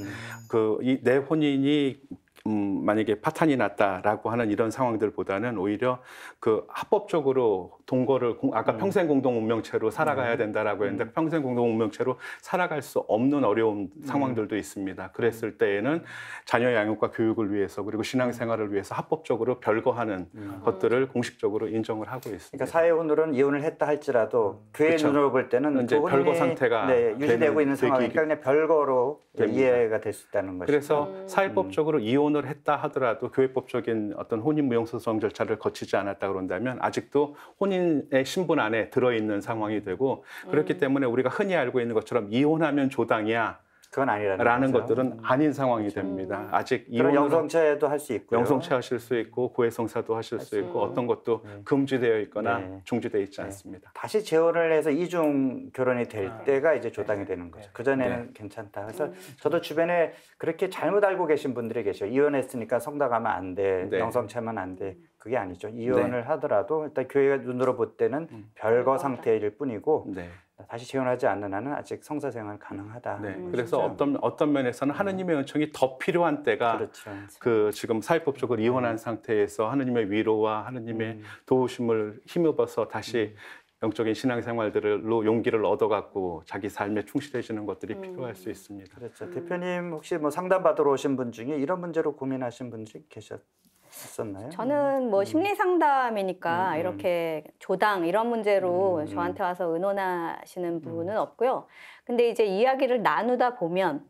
Speaker 5: 내 혼인이 만약에 파탄이 났다라고 하는 이런 상황들보다는 오히려 그 합법적으로 동거를 아까 평생 공동 운명체로 살아가야 된다라고 했는데 평생 공동 운명체로 살아갈 수 없는 어려운 상황들도 있습니다. 그랬을 때에는 자녀 양육과 교육을 위해서 그리고 신앙생활을 위해서 합법적으로 별거하는 것들을 공식적으로 인정을 하고 있습니다.
Speaker 2: 그러니까 사회혼으로는 이혼을 했다 할지라도 교회
Speaker 5: 그렇죠.
Speaker 2: 눈으로 볼 때는
Speaker 5: 이제 별거 상태가
Speaker 2: 유지되고 있는 상황이니까 그냥 별거로
Speaker 5: 됩니다.
Speaker 2: 이해가 될 수 있다는 거죠.
Speaker 5: 그래서 사회법적으로 이혼을 했다 하더라도 교회법적인 어떤 혼인무용소송 절차를 거치지 않았다 그런다면 아직도 혼인의 신분 안에 들어있는 상황이 되고 그렇기 때문에 우리가 흔히 알고 있는 것처럼 이혼하면 조당이야
Speaker 2: 그건 아니라는
Speaker 5: 라는
Speaker 2: 거죠.
Speaker 5: 것들은 아닌 상황이 됩니다. 아직
Speaker 2: 그런 영성체도 할 수 있고요.
Speaker 5: 영성체 하실 수 있고 고해성사도 하실 수 있고 어떤 것도 금지되어 있거나 중지되어 있지 않습니다.
Speaker 2: 다시 재혼을 해서 이중 결혼이 될 때가 이제 조당이 되는 거죠. 그전에는 괜찮다. 그래서 저도 주변에 그렇게 잘못 알고 계신 분들이 계셔요. 이혼했으니까 성당 가면 안 돼. 영성체만 안 돼. 그게 아니죠. 이혼을 하더라도 일단 교회가 눈으로 볼 때는 별거 상태일 뿐이고 다시 재혼하지 않는 한은 아직 성사생활 가능하다.
Speaker 5: 그래서 어떤 면에서는 하느님의 은총이 더 필요한 때가
Speaker 2: 그렇죠.
Speaker 5: 그 지금 사회법적으로 이혼한 상태에서 하느님의 위로와 하느님의 도우심을 힘입어서 다시 영적인 신앙생활들로 용기를 얻어갖고 자기 삶에 충실해지는 것들이 필요할 수 있습니다.
Speaker 2: 그렇죠. 대표님 혹시 뭐 상담 받으러 오신 분 중에 이런 문제로 고민하신 분이 계셨었나요?
Speaker 4: 저는 뭐 심리 상담이니까 이렇게 조당 이런 문제로 저한테 와서 의논하시는 분은 없고요. 근데 이제 이야기를 나누다 보면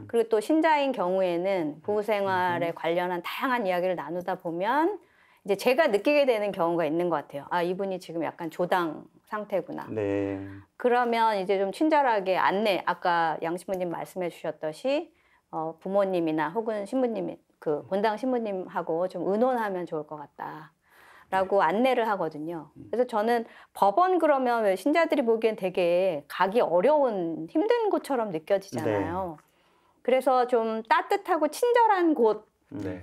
Speaker 4: 그리고 또 신자인 경우에는 부부 생활에 관련한 다양한 이야기를 나누다 보면 이제 제가 느끼게 되는 경우가 있는 것 같아요. 아, 이분이 지금 약간 조당 상태구나.
Speaker 2: 네.
Speaker 4: 그러면 이제 좀 친절하게 안내, 아까 양 신부님 말씀해 주셨듯이 부모님이나 혹은 신부님, 그 본당 신부님하고 좀 의논하면 좋을 것 같다라고 안내를 하거든요. 그래서 저는 법원 그러면 왜 신자들이 보기엔 되게 가기 어려운 힘든 곳처럼 느껴지잖아요. 그래서 좀 따뜻하고 친절한 곳,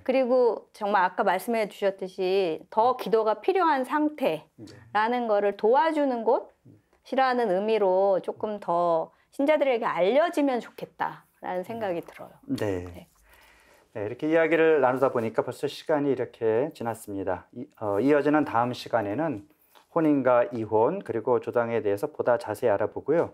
Speaker 4: 그리고 정말 아까 말씀해 주셨듯이 더 기도가 필요한 상태라는 거를 도와주는 곳이라는 의미로 조금 더 신자들에게 알려지면 좋겠다라는 생각이 들어요.
Speaker 2: 네, 이렇게 이야기를 나누다 보니까 벌써 시간이 이렇게 지났습니다. 이어지는 다음 시간에는 혼인과 이혼 그리고 조당에 대해서 보다 자세히 알아보고요.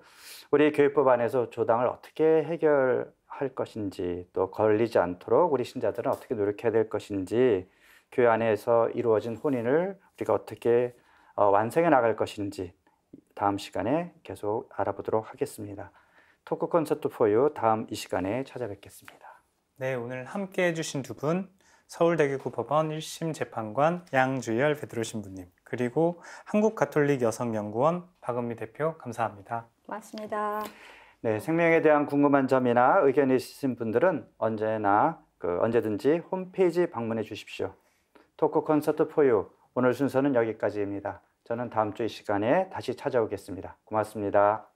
Speaker 2: 우리 교회법 안에서 조당을 어떻게 해결할 것인지 또 걸리지 않도록 우리 신자들은 어떻게 노력해야 될 것인지 교회 안에서 이루어진 혼인을 우리가 어떻게 완성해 나갈 것인지 다음 시간에 계속 알아보도록 하겠습니다. 토크 콘서트 포유 다음 이 시간에 찾아뵙겠습니다.
Speaker 3: 네, 오늘 함께 해주신 두 분 서울대교구 법원 1심 재판관 양주열 베드로 신부님 그리고 한국가톨릭여성연구원 박은미 대표 감사합니다.
Speaker 4: 고맙습니다.
Speaker 2: 네, 생명에 대한 궁금한 점이나 의견이 있으신 분들은 언제든지 홈페이지 방문해 주십시오. 토크 콘서트 포유 오늘 순서는 여기까지입니다. 저는 다음 주 이 시간에 다시 찾아오겠습니다. 고맙습니다.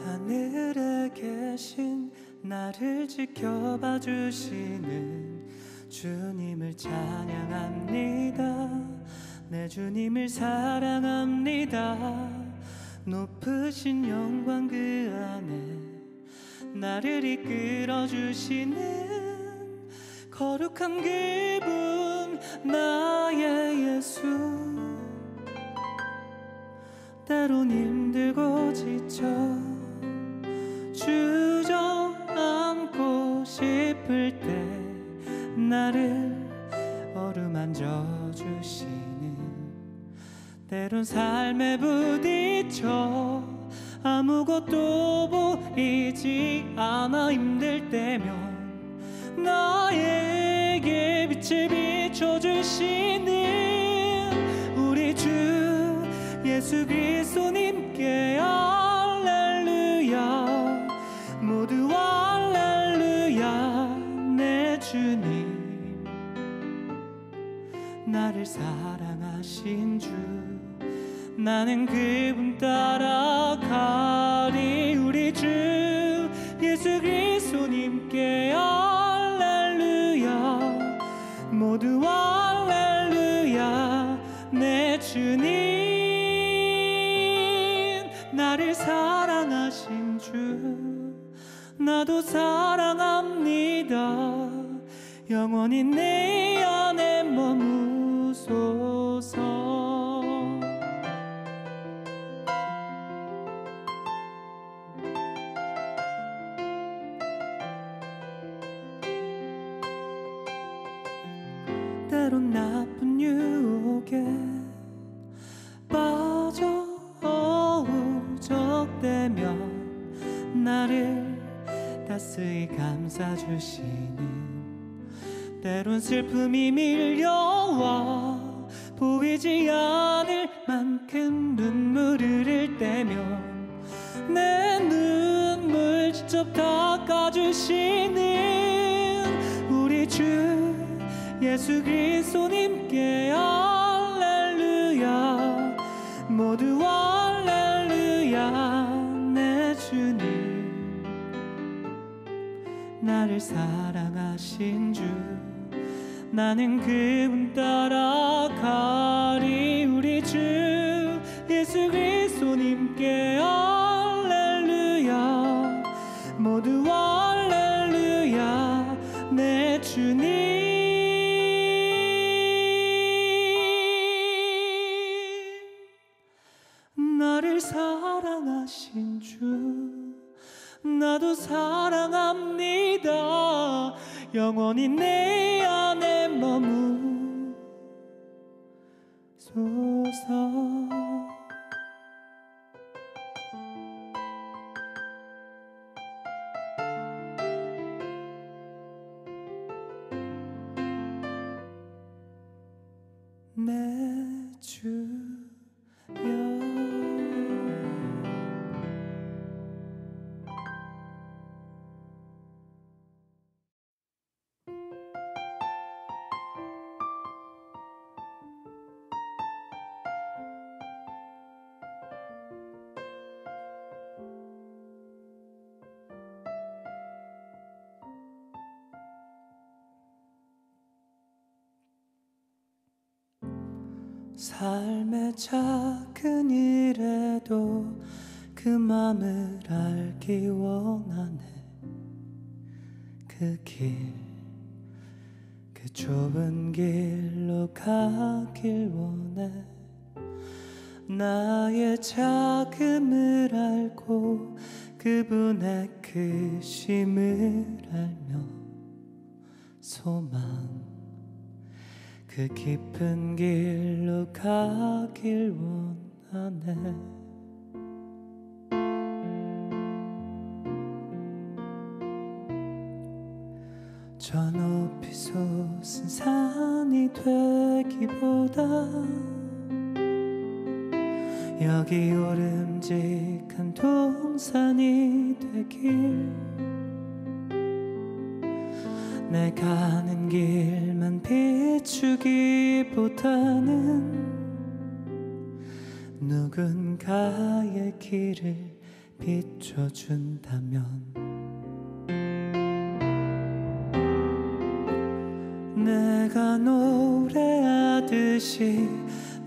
Speaker 1: 하늘에 계신 나를 지켜봐 주시는 주님을 찬양합니다. 내 주님을 사랑합니다. 높으신 영광 그 안에 나를 이끌어 주시는 거룩한 그분 나의 예수 때론 힘들고 지쳐 주저앉고 싶을 때 나를 어루만져 주시는, 때론 삶에 부딪혀 아무것도 보이지 않아 힘들 때면 나에게 빛을 비춰주시는 우리 주 예수 그리스도님께 할렐루야, 모두 할렐루야. 내 주님, 나를 사랑하신 주, 나는 그분 따라가리. 우리 주 예수 그리스도님께 할렐루야, 모두 할렐루야. 내 주님, 나를 사랑하신 주, 나도 사랑합니다. 영원히 내 안에 머무소서. 때론 나쁜 유혹에 빠져 우적대면 나를 따스히 감싸주시는, 때론 슬픔이 밀려와 보이지 않을 만큼 눈물을 흘릴 때면 내 눈물 직접 닦아주시는 우리 주 예수 그리스도님께 할렐루야, 모두 할렐루야. 내 주님, 나를 사랑하신 주, 나는 그분 따라가리. 우리 주 예수 그리스도님께 할렐루야, 모두 할렐루야. 내 주님, 나를 사랑하신 주, 나도 사랑합니다. 영원히 내 안에 머무소서. 내 주여, 삶의 작은 일에도 그 맘을 알기 원하네. 그 길, 그 좁은 길로 가길 원해. 나의 작음을 알고 그분의 크심을 알며 소망, 그 깊은 길로 가길 원하네. 저 높이 솟은 산이 되기보다 여기 오름직한 동산이 되길, 내 가는 길만 비추기보다는 누군가의 길을 비춰준다면 내가 노래하듯이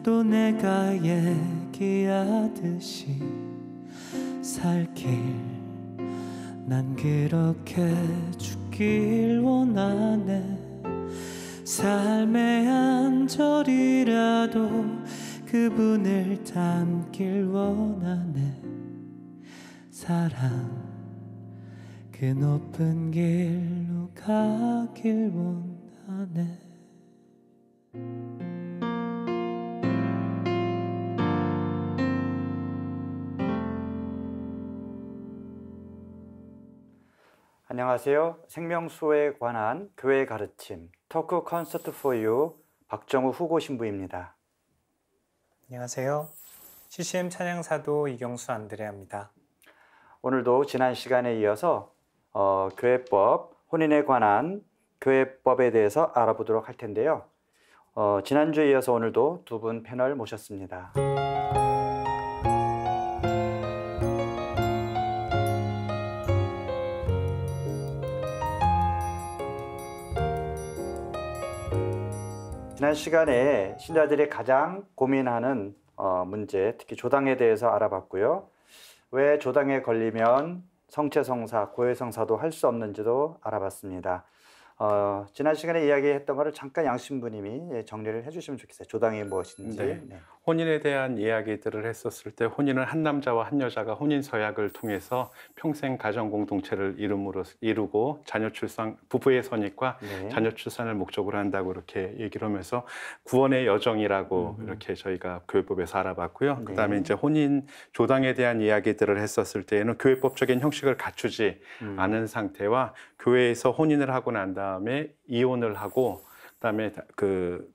Speaker 1: 또 내가 얘기하듯이 살길, 난 그렇게 죽길 원하네. 삶의 한 절이라도 그분을 닮길 원하네. 사랑 그 높은 길로 가길 원하네.
Speaker 2: 안녕하세요. 생명수호에 관한 교회 가르침 토크 콘서트 for you 박정우 후고 신부입니다.
Speaker 3: 안녕하세요. CCM 찬양사도 이경수 안드레아입니다.
Speaker 2: 오늘도 지난 시간에 이어서 교회법, 혼인에 관한 교회법에 대해서 알아보도록 할 텐데요. 지난주에 이어서 오늘도 두 분 패널 모셨습니다. 지난 시간에 신자들이 가장 고민하는 문제, 특히 조당에 대해서 알아봤고요. 왜 조당에 걸리면 성체성사, 고해성사도 할 수 없는지도 알아봤습니다. 지난 시간에 이야기했던 것을 잠깐 양 신부님이 정리를 해주시면 좋겠어요. 조당이 무엇인지.
Speaker 5: 네. 혼인에 대한 이야기들을 했었을 때 혼인은 한 남자와 한 여자가 혼인 서약을 통해서 평생 가정 공동체를 이루고 자녀 출산, 부부의 선익과 자녀 출산을 목적으로 한다고 이렇게 얘기를 하면서 구원의 여정이라고 이렇게 저희가 교회법에서 알아봤고요. 그다음에 이제 혼인 조당에 대한 이야기들을 했었을 때에는 교회법적인 형식을 갖추지 않은 상태와 교회에서 혼인을 하고 난 다음에 이혼을 하고 그다음에 그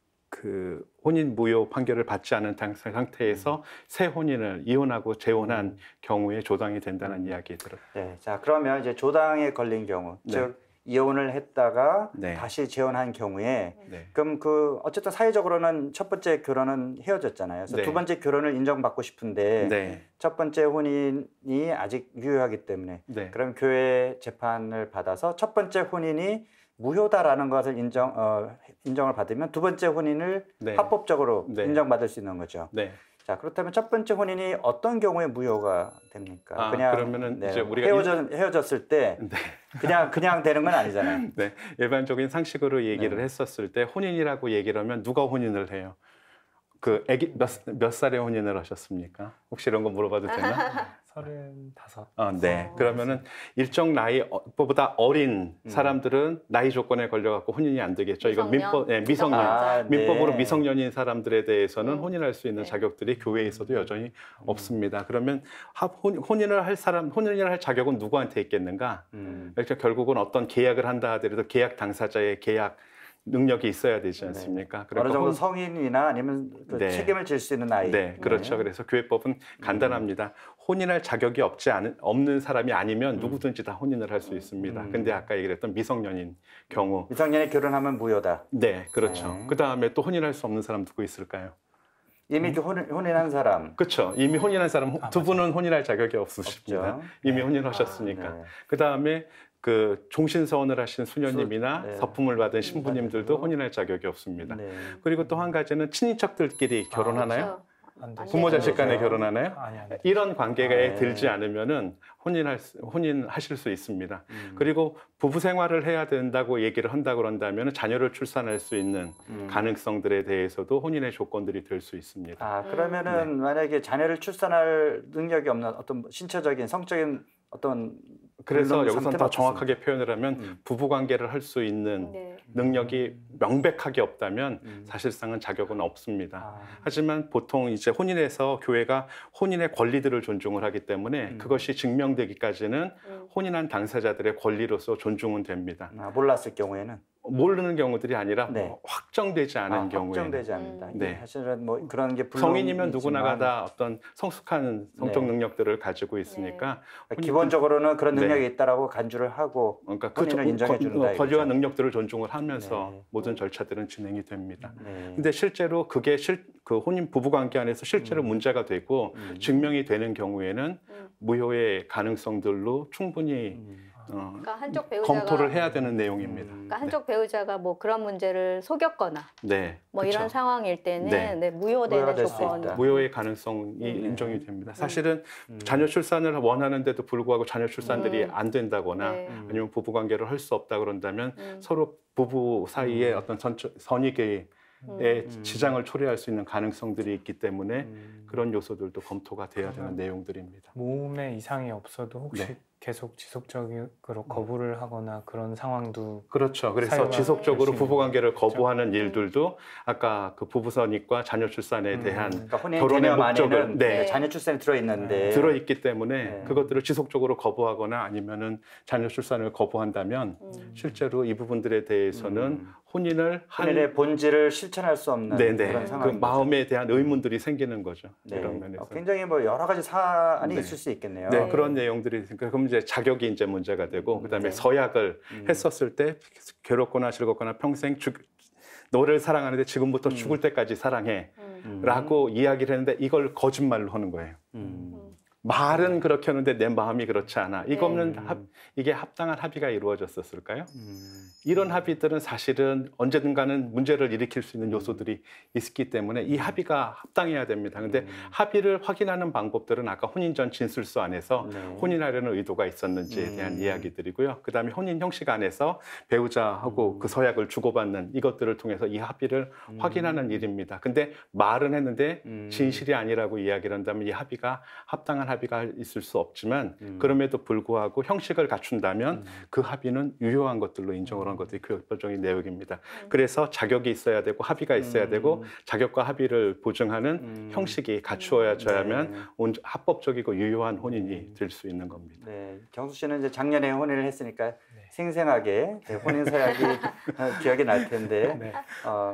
Speaker 5: 혼인 무효 판결을 받지 않은 상태에서 새 혼인을 이혼하고 재혼한 경우에 조당이 된다는 이야기들을.
Speaker 2: 네, 자 그러면 이제 조당에 걸린 경우, 즉 이혼을 했다가 다시 재혼한 경우에, 그럼 어쨌든 사회적으로는 첫 번째 결혼은 헤어졌잖아요. 그래서 두 번째 결혼을 인정받고 싶은데 첫 번째 혼인이 아직 유효하기 때문에 그럼 교회 재판을 받아서 첫 번째 혼인이 무효다라는 것을 인정을 받으면 두 번째 혼인을 합법적으로 인정받을 수 있는 거죠. 자, 그렇다면 첫 번째 혼인이 어떤 경우에 무효가 됩니까? 그냥
Speaker 5: 그러면은 이제 우리가
Speaker 2: 헤어졌을 때 그냥 되는 건 아니잖아요.
Speaker 5: 일반적인 상식으로 얘기를 했었을 때 혼인이라고 얘기를 하면 누가 혼인을 해요? 그 아기 몇 살에 혼인을 하셨습니까? 혹시 이런 거 물어봐도 되나?
Speaker 3: 35.
Speaker 5: 네. 그러면은 일정 나이보다 어린 사람들은 나이 조건에 걸려갖고 혼인이 안 되겠죠. 이건 미성년. 민법으로 미성년인 사람들에 대해서는 혼인할 수 있는 자격들이 교회에서도 여전히 없습니다. 그러면 혼인을 할 자격은 누구한테 있겠는가? 그러니까 결국은 어떤 계약을 한다 하더라도 계약 당사자의 계약 능력이 있어야 되지 않습니까?
Speaker 2: 어느 정도 성인이나 아니면 책임을 질 수 있는 나이.
Speaker 5: 그렇죠. 그래서 교회법은 간단합니다. 혼인할 자격이 없는 사람이 아니면 누구든지 다 혼인을 할 수 있습니다. 근데 아까 얘기했던 미성년인 경우.
Speaker 2: 미성년이 결혼하면 무효다.
Speaker 5: 네, 그렇죠. 그 다음에 또 혼인할 수 없는 사람 누구 있을까요?
Speaker 2: 이미 혼인한 사람.
Speaker 5: 그렇죠. 이미 혼인한 사람 두 분은 혼인할 자격이 없으십니다. 이미 혼인하셨으니까. 그 다음에 종신서원을 하신 수녀님이나 서품을 받은 신부님들도 혼인할 자격이 없습니다. 그리고 또 한 가지는 친인척들끼리 결혼하나요? 부모 자식 간에 결혼하나요? 이런 관계가 들지 않으면은 혼인하실 수 있습니다. 그리고 부부 생활을 해야 된다고 얘기를 한다고 그런다면 자녀를 출산할 수 있는 가능성들에 대해서도 혼인의 조건들이 될 수 있습니다.
Speaker 2: 그러면은 만약에 자녀를 출산할 능력이 없는 어떤 신체적인 성적인 어떤
Speaker 5: 그래서 여기서 더 정확하게 표현을 하면 부부 관계를 할 수 있는 능력이 명백하게 없다면 사실상은 자격은 없습니다. 하지만 보통 이제 혼인에서 교회가 혼인의 권리들을 존중을 하기 때문에 그것이 증명되기까지는 혼인한 당사자들의 권리로서 존중은 됩니다.
Speaker 2: 몰랐을 경우에는?
Speaker 5: 모르는 경우들이 아니라 확정되지 않은 경우에
Speaker 2: 확정되지 않는다. 사실은 뭐 그런 게
Speaker 5: 성인이면 누구나가 다 어떤 성숙한 성적 능력들을 가지고 있으니까
Speaker 2: 기본적으로는 그런 능력이 있다라고 간주를 하고 혼인을 인정해 준다.
Speaker 5: 권리와 능력들을 존중을 하면서 모든 절차들은 진행이 됩니다. 근데 실제로 그게 그 혼인 부부 관계 안에서 실제로 문제가 되고 증명이 되는 경우에는 무효의 가능성들로 충분히
Speaker 4: 그러니까 한쪽 배우자가
Speaker 5: 검토를 해야 되는 내용입니다.
Speaker 4: 그러니까 한쪽 배우자가 뭐 그런 문제를 속였거나 뭐
Speaker 5: 그쵸.
Speaker 4: 이런 상황일 때는 무효되는 조건.
Speaker 5: 무효의 가능성이 인정이 됩니다. 사실은 자녀 출산을 원하는데도 불구하고 자녀 출산들이 안 된다거나 아니면 부부 관계를 할 수 없다 그런다면 서로 부부 사이에 어떤 선익의 지장을 초래할 수 있는 가능성들이 있기 때문에 그런 요소들도 검토가 돼야 되는 내용들입니다.
Speaker 3: 몸에 이상이 없어도 혹시
Speaker 5: 네.
Speaker 3: 계속 지속적으로 거부를 하거나 그런 상황도
Speaker 5: 그렇죠. 그래서
Speaker 3: 사유가
Speaker 5: 지속적으로
Speaker 3: 되시는
Speaker 5: 부부관계를
Speaker 3: 거죠.
Speaker 5: 거부하는 일들도 아까 그 부부선입과 자녀 출산에 대한
Speaker 2: 그러니까 혼인
Speaker 5: 결혼의
Speaker 2: 개념
Speaker 5: 목적을
Speaker 2: 안에는
Speaker 5: 네.
Speaker 2: 자녀 출산이 들어있는데
Speaker 5: 들어있기 때문에
Speaker 2: 네.
Speaker 5: 그것들을 지속적으로 거부하거나 아니면은 자녀 출산을 거부한다면 실제로 이 부분들에 대해서는 혼인을
Speaker 2: 혼인의 본질을 실천할 수 없는
Speaker 5: 네네.
Speaker 2: 그런
Speaker 5: 그
Speaker 2: 상황인 거죠.
Speaker 5: 마음에 대한 의문들이 생기는 거죠.
Speaker 2: 네.
Speaker 5: 이런 면에서.
Speaker 2: 굉장히 뭐 여러 가지 사안이
Speaker 5: 네.
Speaker 2: 있을 수 있겠네요.
Speaker 5: 네, 그런 내용들이 있으니까 그럼 이제 자격이 이제 문제가 되고 그다음에
Speaker 4: 네.
Speaker 5: 서약을 했었을 때 괴롭거나 즐겁거나 평생 너를 사랑하는데 지금부터 죽을 때까지 사랑해라고 이야기를 했는데 이걸 거짓말로 하는 거예요. 말은 그렇게 하는데 내 마음이 그렇지 않아. 이거는 이게 합당한 합의가 이루어졌었을까요? 이런 합의들은 사실은 언제든가는 문제를 일으킬 수 있는 요소들이 있기 때문에 이 합의가 합당해야 됩니다. 근데 합의를 확인하는 방법들은 아까 혼인 전 진술서 안에서 혼인하려는 의도가 있었는지에 대한 이야기들이고요. 그 다음에 혼인 형식 안에서 배우자하고 그 서약을 주고받는 이것들을 통해서 이 합의를 확인하는 일입니다. 근데 말은 했는데 진실이 아니라고 이야기를 한다면 이 합의가 합당한 합의가 있을 수 없지만 그럼에도 불구하고 형식을 갖춘다면 그 합의는 유효한 것들로 인정을 한 것들이 교육법적인 내용입니다. 그래서 자격이 있어야 되고 합의가 있어야 되고 자격과 합의를 보증하는 형식이 갖추어져야만 합법적이고 유효한 혼인이 될 수 있는 겁니다.
Speaker 2: 네, 경수 씨는 이제 작년에 혼인을 했으니까 생생하게 혼인 서약이 기억이 날 텐데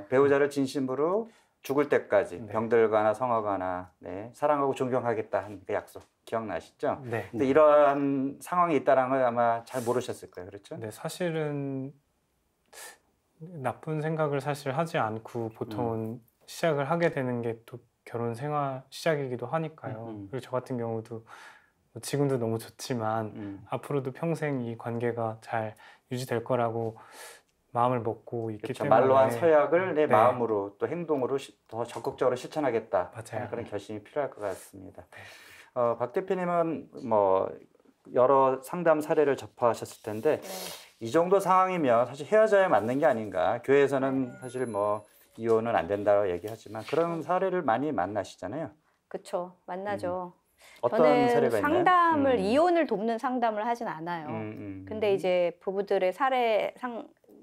Speaker 2: 배우자를 진심으로 죽을 때까지 병들거나 성하거나 사랑하고 존경하겠다 하는 그 약속 기억나시죠?
Speaker 3: 네.
Speaker 2: 근데 이러한 상황이 있다는 걸 아마 잘 모르셨을 거예요, 그렇죠?
Speaker 3: 네, 사실은 나쁜 생각을 사실 하지 않고 보통은 시작을 하게 되는 게 또 결혼 생활 시작이기도 하니까요. 그리고 저 같은 경우도 지금도 너무 좋지만 앞으로도 평생 이 관계가 잘 유지될 거라고 마음을 먹고 있기
Speaker 2: 그렇죠.
Speaker 3: 때문에
Speaker 2: 말로 한 서약을 내
Speaker 3: 네.
Speaker 2: 마음으로 또 행동으로 더 적극적으로 실천하겠다
Speaker 3: 맞아요.
Speaker 2: 그런 결심이 필요할 것 같습니다.
Speaker 3: 네.
Speaker 2: 박 대표님은 뭐 여러 상담 사례를 접하셨을 텐데 이 정도 상황이면 사실 헤어져야 맞는 게 아닌가. 교회에서는 사실 뭐 이혼은 안 된다고 얘기하지만 그런 사례를 많이 만나시잖아요.
Speaker 4: 그렇죠. 만나죠.
Speaker 2: 어떤
Speaker 4: 저는
Speaker 2: 사례가 있나요?
Speaker 4: 상담을 이혼을 돕는 상담을 하진 않아요.
Speaker 2: 근데
Speaker 4: 근데 이제 부부들의 사례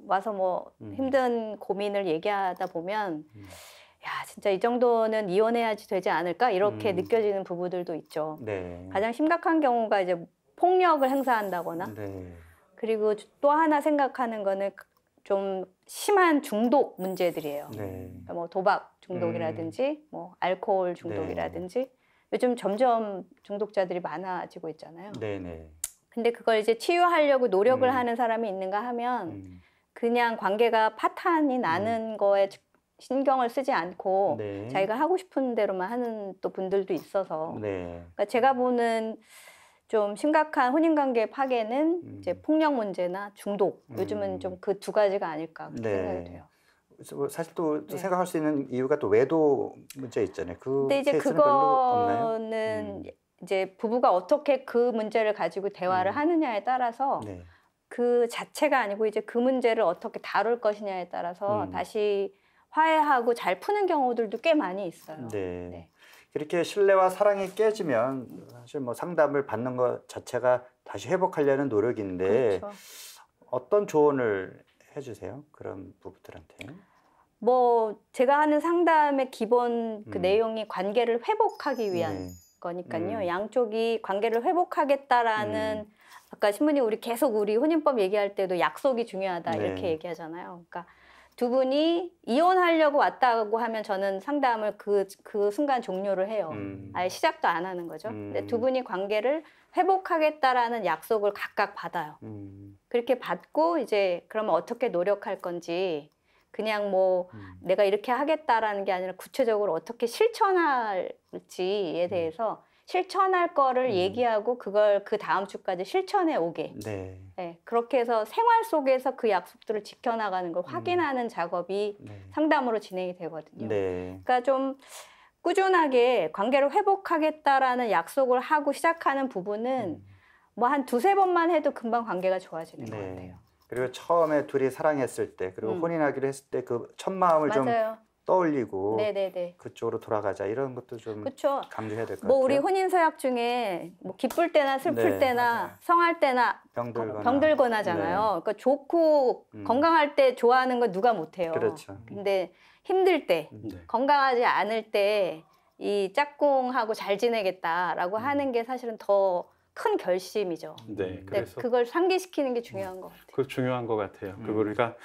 Speaker 4: 와서 뭐 힘든 고민을 얘기하다 보면 야 진짜 이 정도는 이혼해야지 되지 않을까 이렇게 느껴지는 부부들도 있죠.
Speaker 2: 네.
Speaker 4: 가장 심각한 경우가 이제 폭력을 행사한다거나
Speaker 2: 네.
Speaker 4: 그리고 또 하나 생각하는 거는 좀 심한 중독 문제들이에요.
Speaker 2: 네.
Speaker 4: 그러니까 뭐 도박 중독이라든지 뭐 알코올 중독이라든지 요즘 점점 중독자들이 많아지고 있잖아요.
Speaker 2: 네네.
Speaker 4: 근데 그걸 이제 치유하려고 노력을 하는 사람이 있는가 하면 그냥 관계가 파탄이 나는 거에 신경을 쓰지 않고 자기가 하고 싶은 대로만 하는 또 분들도 있어서 그러니까 제가 보는 좀 심각한 혼인관계 파괴는 이제 폭력 문제나 중독 요즘은 좀 그 두 가지가 아닐까 그렇게 생각이 돼요.
Speaker 2: 사실 또 생각할 수 있는 이유가 또 외도 문제 있잖아요.
Speaker 4: 근데 이제
Speaker 2: 케이스는 별로 없나요?
Speaker 4: 그거는 이제 부부가 어떻게 그 문제를 가지고 대화를 하느냐에 따라서 그 자체가 아니고 이제 그 문제를 어떻게 다룰 것이냐에 따라서 다시 화해하고 잘 푸는 경우들도 꽤 많이 있어요.
Speaker 2: 네. 이렇게 신뢰와 사랑이 깨지면 사실 뭐 상담을 받는 것 자체가 다시 회복하려는 노력인데
Speaker 4: 그렇죠.
Speaker 2: 어떤 조언을 해주세요? 그런 부부들한테.
Speaker 4: 뭐 제가 하는 상담의 기본 그 내용이 관계를 회복하기 위한 거니까요. 양쪽이 관계를 회복하겠다라는 아까 신부님 우리 계속 우리 혼인법 얘기할 때도 약속이 중요하다 이렇게 얘기하잖아요. 그러니까 두 분이 이혼하려고 왔다고 하면 저는 상담을 그 순간 종료를 해요. 아예 시작도 안 하는 거죠. 근데 두 분이 관계를 회복하겠다라는 약속을 각각 받아요. 그렇게 받고 이제 그러면 어떻게 노력할 건지 그냥 뭐 내가 이렇게 하겠다라는 게 아니라 구체적으로 어떻게 실천할지에 대해서 실천할 거를 얘기하고 그걸 그 다음 주까지 실천해 오게. 네, 그렇게 해서 생활 속에서 그 약속들을 지켜나가는 걸 확인하는 작업이 상담으로 진행이 되거든요. 그러니까 좀 꾸준하게 관계를 회복하겠다라는 약속을 하고 시작하는 부분은 뭐 한 두세 번만 해도 금방 관계가 좋아지는 것 같아요.
Speaker 2: 그리고 처음에 둘이 사랑했을 때 그리고 혼인하기로 했을 때 그 첫 마음을 좀 떠올리고
Speaker 4: 네네네.
Speaker 2: 그쪽으로 돌아가자 이런 것도 좀
Speaker 4: 그렇죠.
Speaker 2: 강조해야 될 것 같아요.
Speaker 4: 뭐 우리 혼인 서약 중에 뭐 기쁠 때나 슬플
Speaker 2: 네,
Speaker 4: 때나
Speaker 3: 맞아요.
Speaker 4: 성할 때나
Speaker 2: 병들거나.
Speaker 4: 병들거나잖아요.
Speaker 2: 네.
Speaker 4: 그러니까 좋고 건강할 때 좋아하는 건 누가 못해요.
Speaker 2: 그렇죠.
Speaker 4: 근데 힘들 때,
Speaker 5: 네.
Speaker 4: 건강하지 않을 때 이 짝꿍하고 잘 지내겠다라고 하는 게 사실은 더 큰 결심이죠.
Speaker 5: 네,
Speaker 4: 근데
Speaker 5: 그래서
Speaker 4: 그걸 상기시키는 게 중요한 것 같아요.
Speaker 5: 그 중요한 것 같아요. 그리고 우리가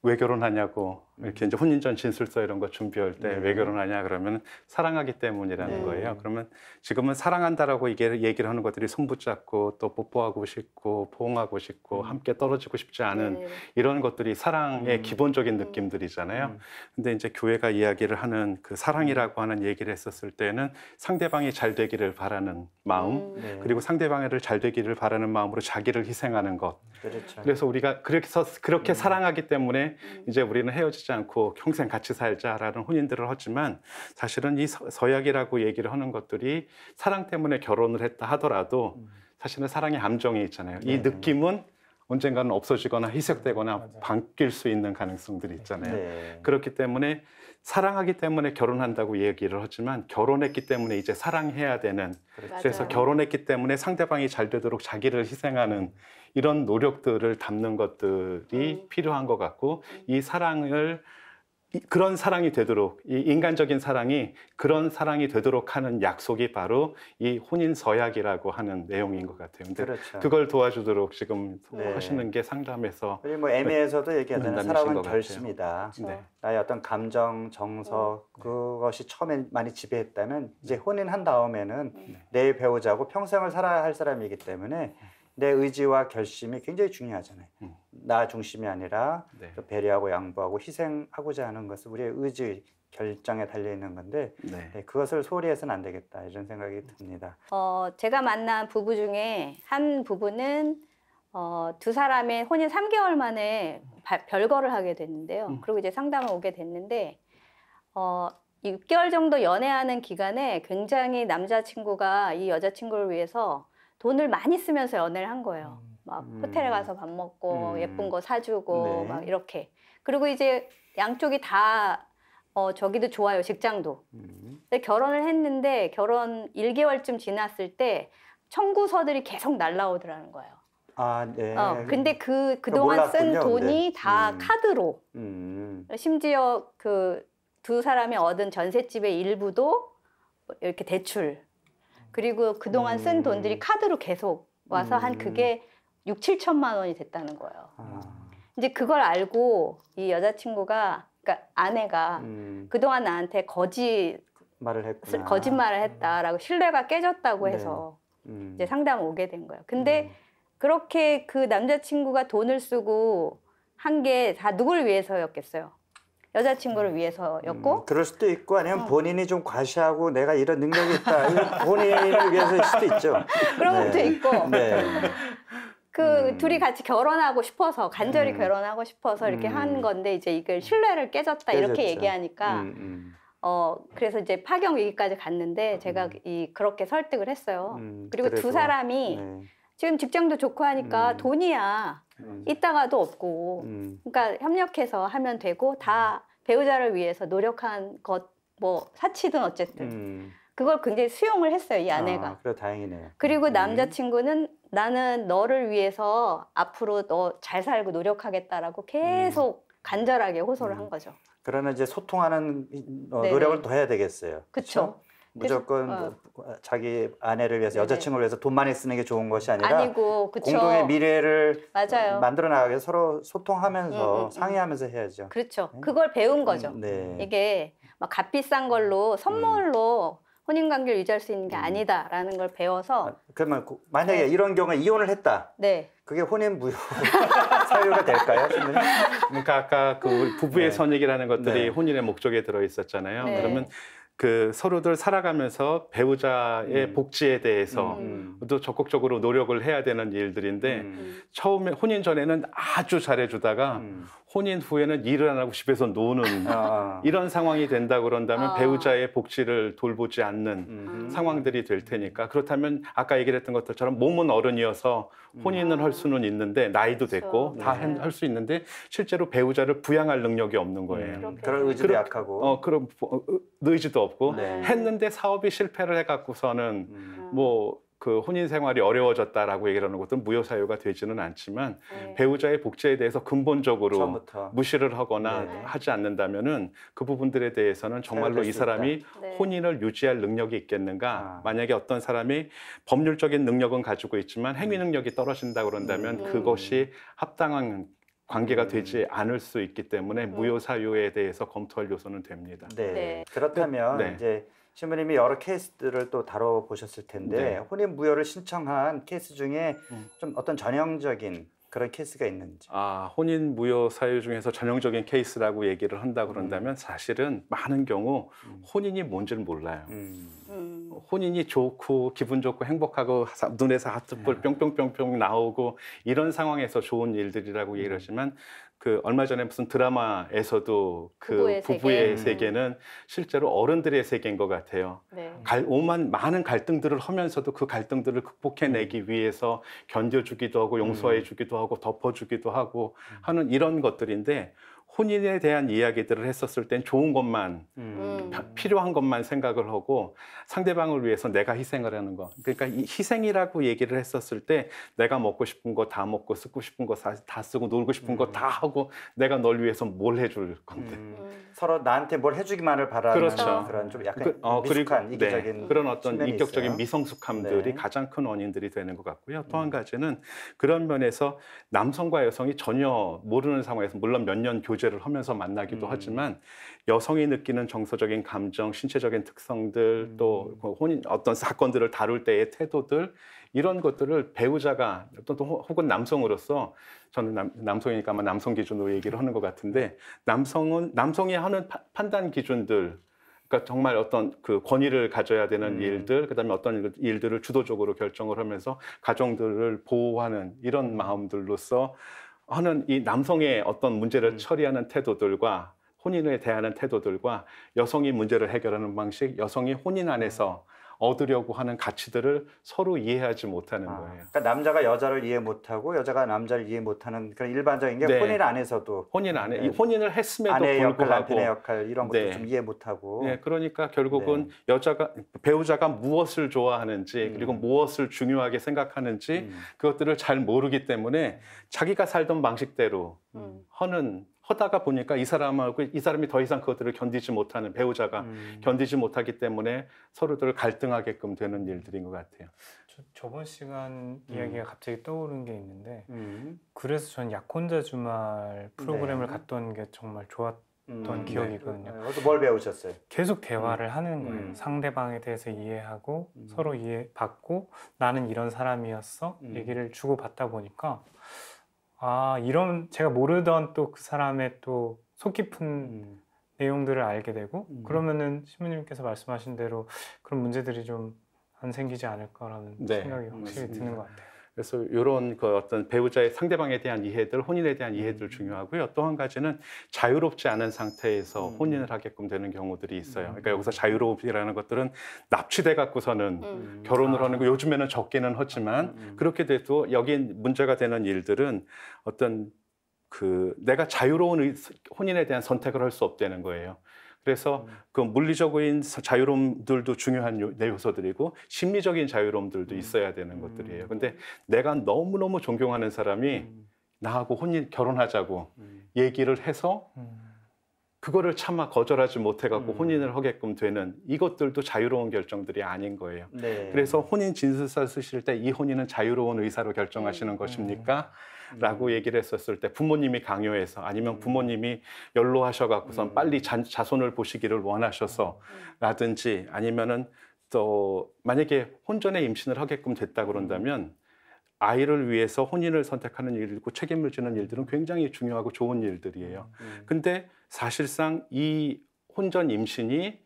Speaker 5: 왜 결혼하냐고 이렇게 이제 혼인전 진술서 이런 거 준비할 때 왜 결혼하냐 그러면 사랑하기 때문이라는 거예요. 그러면 지금은 사랑한다라고 얘기를 하는 것들이 손붙잡고 또 뽀뽀하고 싶고 포옹하고 싶고 함께 떨어지고 싶지 않은
Speaker 4: 네네.
Speaker 5: 이런 것들이 사랑의 기본적인 느낌들이잖아요. 근데 이제 교회가 이야기를 하는 그 사랑이라고 하는 얘기를 했었을 때는 상대방이 잘 되기를 바라는 마음,
Speaker 2: 네.
Speaker 5: 그리고 상대방을 잘 되기를 바라는 마음으로 자기를 희생하는 것.
Speaker 2: 그렇죠.
Speaker 5: 그래서 우리가 그렇게 사랑하기 때문에 이제 우리는 헤어지지 않고 평생 같이 살자라는 혼인들을 하지만 사실은 이 서약이라고 얘기를 하는 것들이 사랑 때문에 결혼을 했다 하더라도 사실은 사랑의 함정이 있잖아요. 이 느낌은 언젠가는 없어지거나 희석되거나
Speaker 3: 맞아요.
Speaker 5: 바뀔 수 있는 가능성들이 있잖아요.
Speaker 2: 네.
Speaker 5: 그렇기 때문에 사랑하기 때문에 결혼한다고 얘기를 하지만 결혼했기 때문에 이제 사랑해야 되는, 그래서
Speaker 4: 맞아요.
Speaker 5: 결혼했기 때문에 상대방이 잘 되도록 자기를 희생하는 이런 노력들을 담는 것들이 필요한 것 같고, 이 사랑을 그런 사랑이 되도록, 이 인간적인 사랑이 그런 사랑이 되도록 하는 약속이 바로 이 혼인 서약이라고 하는 내용인 것 같아요. 근데
Speaker 2: 그렇죠.
Speaker 5: 그걸 도와주도록 지금
Speaker 2: 네.
Speaker 5: 하시는 게 상담에서
Speaker 2: 그리고 뭐 애매에서도 얘기하잖아요.
Speaker 5: 상담이신
Speaker 2: 사랑은
Speaker 5: 것 같아요.
Speaker 2: 결심이다.
Speaker 5: 네.
Speaker 2: 나의 어떤 감정, 정서 그것이 처음에 많이 지배했다면 이제 혼인한 다음에는 내 배우자고 평생을 살아야 할 사람이기 때문에 내 의지와 결심이 굉장히 중요하잖아요. 나 중심이 아니라
Speaker 5: 네.
Speaker 2: 또 배려하고 양보하고 희생하고자 하는 것은 우리의 의지, 결정에 달려 있는 건데
Speaker 5: 네.
Speaker 2: 네, 그것을 소홀히 해서는 안 되겠다 이런 생각이 듭니다.
Speaker 4: 제가 만난 부부 중에 한 부부는 두 사람의 혼인 3개월 만에 별거를 하게 됐는데요. 그리고 이제 상담을 오게 됐는데 6개월 정도 연애하는 기간에 굉장히 남자친구가 이 여자친구를 위해서 돈을 많이 쓰면서 연애를 한 거예요. 막 호텔에 가서 밥 먹고 예쁜 거 사주고
Speaker 2: 네.
Speaker 4: 막 이렇게. 그리고 이제 양쪽이 다 저기도 좋아요, 직장도. 근데 결혼을 했는데 결혼 1개월쯤 지났을 때 청구서들이 계속 날라오더라는 거예요.
Speaker 2: 아, 네.
Speaker 4: 근데 그동안 쓴
Speaker 2: 몰랐군요,
Speaker 4: 돈이
Speaker 2: 근데.
Speaker 4: 다 카드로. 심지어 그 두 사람이 얻은 전셋집의 일부도 이렇게 대출. 그리고 그동안 쓴 돈들이 카드로 계속 와서 한 그게 6, 7천만 원이 됐다는 거예요. 이제 그걸 알고 이 여자친구가, 그러니까 아내가 그동안 나한테 거짓말을 했다라고 신뢰가 깨졌다고
Speaker 2: 네.
Speaker 4: 해서 이제 상담을 오게 된 거예요. 근데 그렇게 그 남자친구가 돈을 쓰고 한 게 다 누굴 위해서였겠어요? 여자친구를 위해서였고
Speaker 2: 그럴 수도 있고 아니면 본인이 좀 과시하고 내가 이런 능력이 있다 이런 본인을 위해서일 수도 있죠.
Speaker 4: 그런 것도 있고
Speaker 2: 네.
Speaker 4: 그 둘이 같이 결혼하고 싶어서 간절히 결혼하고 싶어서 이렇게 한 건데 이제 이걸 신뢰를 깨졌다 이렇게
Speaker 2: 깨졌죠.
Speaker 4: 얘기하니까 그래서 이제 파경 위기까지 갔는데 제가 그렇게 설득을 했어요. 그리고
Speaker 2: 그래도,
Speaker 4: 두 사람이
Speaker 2: 네.
Speaker 4: 지금 직장도 좋고 하니까 돈이야 있다가도 없고 그러니까 협력해서 하면 되고 다 배우자를 위해서 노력한 것 뭐 사치든 어쨌든 그걸 굉장히 수용을 했어요, 이 아내가.
Speaker 2: 그래 다행이네요.
Speaker 4: 그리고 남자친구는 나는 너를 위해서 앞으로 너 잘 살고 노력하겠다라고 계속 간절하게 호소를 한 거죠.
Speaker 2: 그러나 이제 소통하는
Speaker 4: 네네.
Speaker 2: 노력을 더 해야 되겠어요.
Speaker 4: 그쵸?
Speaker 2: 무조건 자기 아내를 위해서
Speaker 4: 네네.
Speaker 2: 여자친구를 위해서 돈 많이 쓰는 게 좋은 것이 아니라
Speaker 4: 아니고 그쵸?
Speaker 2: 공동의 미래를
Speaker 4: 맞아요.
Speaker 2: 만들어 나가기 위해서 서로 소통하면서 상의하면서 해야죠.
Speaker 4: 그렇죠. 그걸 배운 거죠.
Speaker 2: 네.
Speaker 4: 이게 막 값비싼 걸로 선물로 혼인관계를 유지할 수 있는 게 아니다라는 걸 배워서
Speaker 2: 그러면 만약에 이런 경우에 이혼을 했다.
Speaker 4: 네.
Speaker 2: 그게 혼인 무효 사유가 될까요? 선생님?
Speaker 5: 그러니까 아까 그 우리 부부의
Speaker 2: 네.
Speaker 5: 선익이라는 것들이
Speaker 2: 네.
Speaker 5: 혼인의 목적에 들어 있었잖아요.
Speaker 4: 네.
Speaker 5: 그러면 그 서로들 살아가면서 배우자의 복지에 대해서 또 적극적으로 노력을 해야 되는 일들인데 처음에 혼인 전에는 아주 잘해주다가 혼인 후에는 일을 안 하고 집에서 노는 이런 상황이 된다 그런다면 배우자의 복지를 돌보지 않는 상황들이 될 테니까, 그렇다면 아까 얘기를 했던 것처럼 몸은 어른이어서 혼인을 할 수는 있는데 나이도 됐고 다 할 수 있는데 실제로 배우자를 부양할 능력이 없는 거예요.
Speaker 2: 그런 의지도 약하고
Speaker 5: 그런 의지도 없고
Speaker 2: 네.
Speaker 5: 했는데 사업이 실패를 해갖고서는 뭐 그 혼인 생활이 어려워졌다라고 얘기를 하는 것은 무효사유가 되지는 않지만 배우자의 복지에 대해서 근본적으로
Speaker 2: 처음부터
Speaker 5: 무시를 하거나
Speaker 2: 네.
Speaker 5: 하지 않는다면은 그 부분들에 대해서는 정말로
Speaker 2: 사유될
Speaker 5: 이
Speaker 2: 수
Speaker 5: 사람이
Speaker 4: 네.
Speaker 5: 혼인을 유지할 능력이 있겠는가. 만약에 어떤 사람이 법률적인 능력은 가지고 있지만 행위 능력이 떨어진다 그런다면 그것이 합당한 관계가 되지 않을 수 있기 때문에 무효사유에 대해서 검토할 요소는 됩니다.
Speaker 2: 네.
Speaker 4: 네.
Speaker 2: 그렇다면
Speaker 5: 네.
Speaker 2: 이제 신부님이 여러 케이스들을 또 다뤄보셨을 텐데
Speaker 5: 네.
Speaker 2: 혼인 무효를 신청한 케이스 중에 좀 어떤 전형적인 그런 케이스가 있는지.
Speaker 5: 혼인 무효 사유 중에서 전형적인 케이스라고 얘기를 한다 그런다면 사실은 많은 경우 혼인이 뭔지를 몰라요. 혼인이 좋고 기분 좋고 행복하고 눈에서 하트볼 뿅뿅뿅뿅 나오고 이런 상황에서 좋은 일들이라고 얘기를 하지만 그 얼마 전에 무슨 드라마에서도 그 부부의 세계는 실제로 어른들의 세계인 것 같아요.
Speaker 4: 네.
Speaker 5: 많은 갈등들을 하면서도 그 갈등들을 극복해내기 위해서 견뎌주기도 하고 용서해주기도 하고 덮어주기도 하고 하는 이런 것들인데, 혼인에 대한 이야기들을 했었을 땐 좋은 것만 필요한 것만 생각을 하고 상대방을 위해서 내가 희생을 하는 거, 그러니까 이 희생이라고 얘기를 했었을 때 내가 먹고 싶은 거 다 먹고 쓰고 싶은 거 다 쓰고 놀고 싶은 거 다 하고 내가 널 위해서 뭘 해줄 건데
Speaker 2: 서로 나한테 뭘 해주기만을 바라는
Speaker 5: 그렇죠.
Speaker 2: 그런 좀 약간 미숙한
Speaker 5: 그리고,
Speaker 2: 이기적인
Speaker 5: 그런 어떤
Speaker 2: 측면이
Speaker 5: 인격적인
Speaker 2: 있어요.
Speaker 5: 미성숙함들이
Speaker 2: 네.
Speaker 5: 가장 큰 원인들이 되는 것 같고요. 또 한 가지는 그런 면에서 남성과 여성이 전혀 모르는 상황에서 물론 몇 년 교제를 하면서 만나기도 하지만 여성이 느끼는 정서적인 감정, 신체적인 특성들, 또 혼인 어떤 사건들을 다룰 때의 태도들, 이런 것들을 배우자가 또 혹은 남성으로서, 저는 남성이니까 아마 남성 기준으로 얘기를 하는 것 같은데, 남성이 하는 판단 기준들, 그러니까 정말 어떤 그 권위를 가져야 되는 일들, 그다음에 어떤 일들을 주도적으로 결정을 하면서 가정들을 보호하는 이런 마음들로서 하는 이 남성의 어떤 문제를 처리하는 태도들과 혼인에 대하는 태도들과 여성이 문제를 해결하는 방식, 여성이 혼인 안에서 얻으려고 하는 가치들을 서로 이해하지 못하는 거예요.
Speaker 2: 그러니까 남자가 여자를 이해 못하고 여자가 남자를 이해 못하는 그런 일반적인 게
Speaker 5: 네.
Speaker 2: 혼인 안에서도
Speaker 5: 혼인 안에
Speaker 2: 네.
Speaker 5: 혼인을 했음에도
Speaker 2: 아내의 역할,
Speaker 5: 불구하고
Speaker 2: 남편의 역할 이런 것도
Speaker 5: 네.
Speaker 2: 좀 이해 못하고
Speaker 5: 네, 그러니까 결국은 배우자가 무엇을 좋아하는지 그리고 무엇을 중요하게 생각하는지 그것들을 잘 모르기 때문에 자기가 살던 방식대로 하다가 보니까 이 사람이 더 이상 그것들을 견디지 못하는, 배우자가 견디지 못하기 때문에 서로들 갈등하게끔 되는 일들인 것 같아요.
Speaker 3: 저번 시간 이야기가 갑자기 떠오른 게 있는데 그래서 전 약혼자 주말 프로그램을 갔던 게 정말 좋았던 기억이 있거든요.
Speaker 2: 그래서 뭘 배우셨어요?
Speaker 3: 계속 대화를 하는 거예요. 상대방에 대해서 이해하고 서로 이해받고 나는 이런 사람이었어 얘기를 주고받다 보니까 이런 제가 모르던 또 그 사람의 또 속 깊은 내용들을 알게 되고 그러면은 신부님께서 말씀하신 대로 그런 문제들이 좀 안 생기지 않을까라는 생각이 확실히 드는 것 같아요.
Speaker 5: 그래서 이런 그 어떤 배우자의 상대방에 대한 이해들, 혼인에 대한 이해들 중요하고요. 또 한 가지는 자유롭지 않은 상태에서 혼인을 하게끔 되는 경우들이 있어요. 그러니까 여기서 자유롭이라는 것들은 납치돼 갖고서는 결혼을 하는 거 요즘에는 적기는 하지만 그렇게 돼도 여기 문제가 되는 일들은 어떤 그 내가 자유로운 혼인에 대한 선택을 할 수 없다는 거예요. 그래서 그 물리적인 자유로움들도 중요한 요소들이고 심리적인 자유로움들도 있어야 되는 것들이에요. 근데 내가 너무너무 존경하는 사람이 나하고 결혼하자고 얘기를 해서 그거를 차마 거절하지 못해갖고 혼인을 하게끔 되는 이것들도 자유로운 결정들이 아닌 거예요.
Speaker 2: 네.
Speaker 5: 그래서 혼인 진술서 쓰실 때 이 혼인은 자유로운 의사로 결정하시는 것입니까? 라고 얘기를 했었을 때 부모님이 강요해서 아니면 부모님이 연로하셔갖고선 빨리 자손을 보시기를 원하셔서 라든지 아니면은 또 만약에 혼전의 임신을 하게끔 됐다 그런다면 아이를 위해서 혼인을 선택하는 일이고 책임을 지는 일들은 굉장히 중요하고 좋은 일들이에요. 근데 사실상 이 혼전 임신이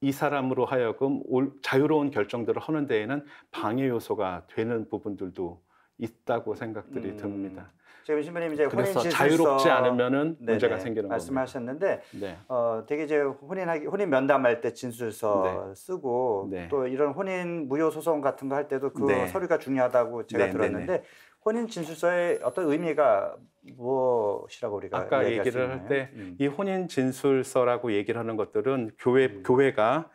Speaker 5: 이 사람으로 하여금 자유로운 결정들을 하는 데에는 방해 요소가 되는 부분들도 있다고 생각들이 듭니다.
Speaker 2: 지금 신부님 이제 혼인
Speaker 5: 그래서
Speaker 2: 진술서
Speaker 5: 자유롭지 않으면은
Speaker 2: 네네,
Speaker 5: 문제가 생기는 겁니다.
Speaker 2: 말씀하셨는데
Speaker 5: 네.
Speaker 2: 되게 이제 혼인 면담할 때 진술서 쓰고
Speaker 5: 네.
Speaker 2: 또 이런 혼인 무효 소송 같은 거 할 때도 그
Speaker 5: 네.
Speaker 2: 서류가 중요하다고 제가
Speaker 5: 네,
Speaker 2: 들었는데
Speaker 5: 네, 네.
Speaker 2: 혼인 진술서의 어떤 의미가 무엇이라고 우리가
Speaker 5: 아까
Speaker 2: 이야기할 수
Speaker 5: 얘기를 할
Speaker 2: 있나요?
Speaker 5: 때 이 혼인 진술서라고 얘기를 하는 것들은 교회가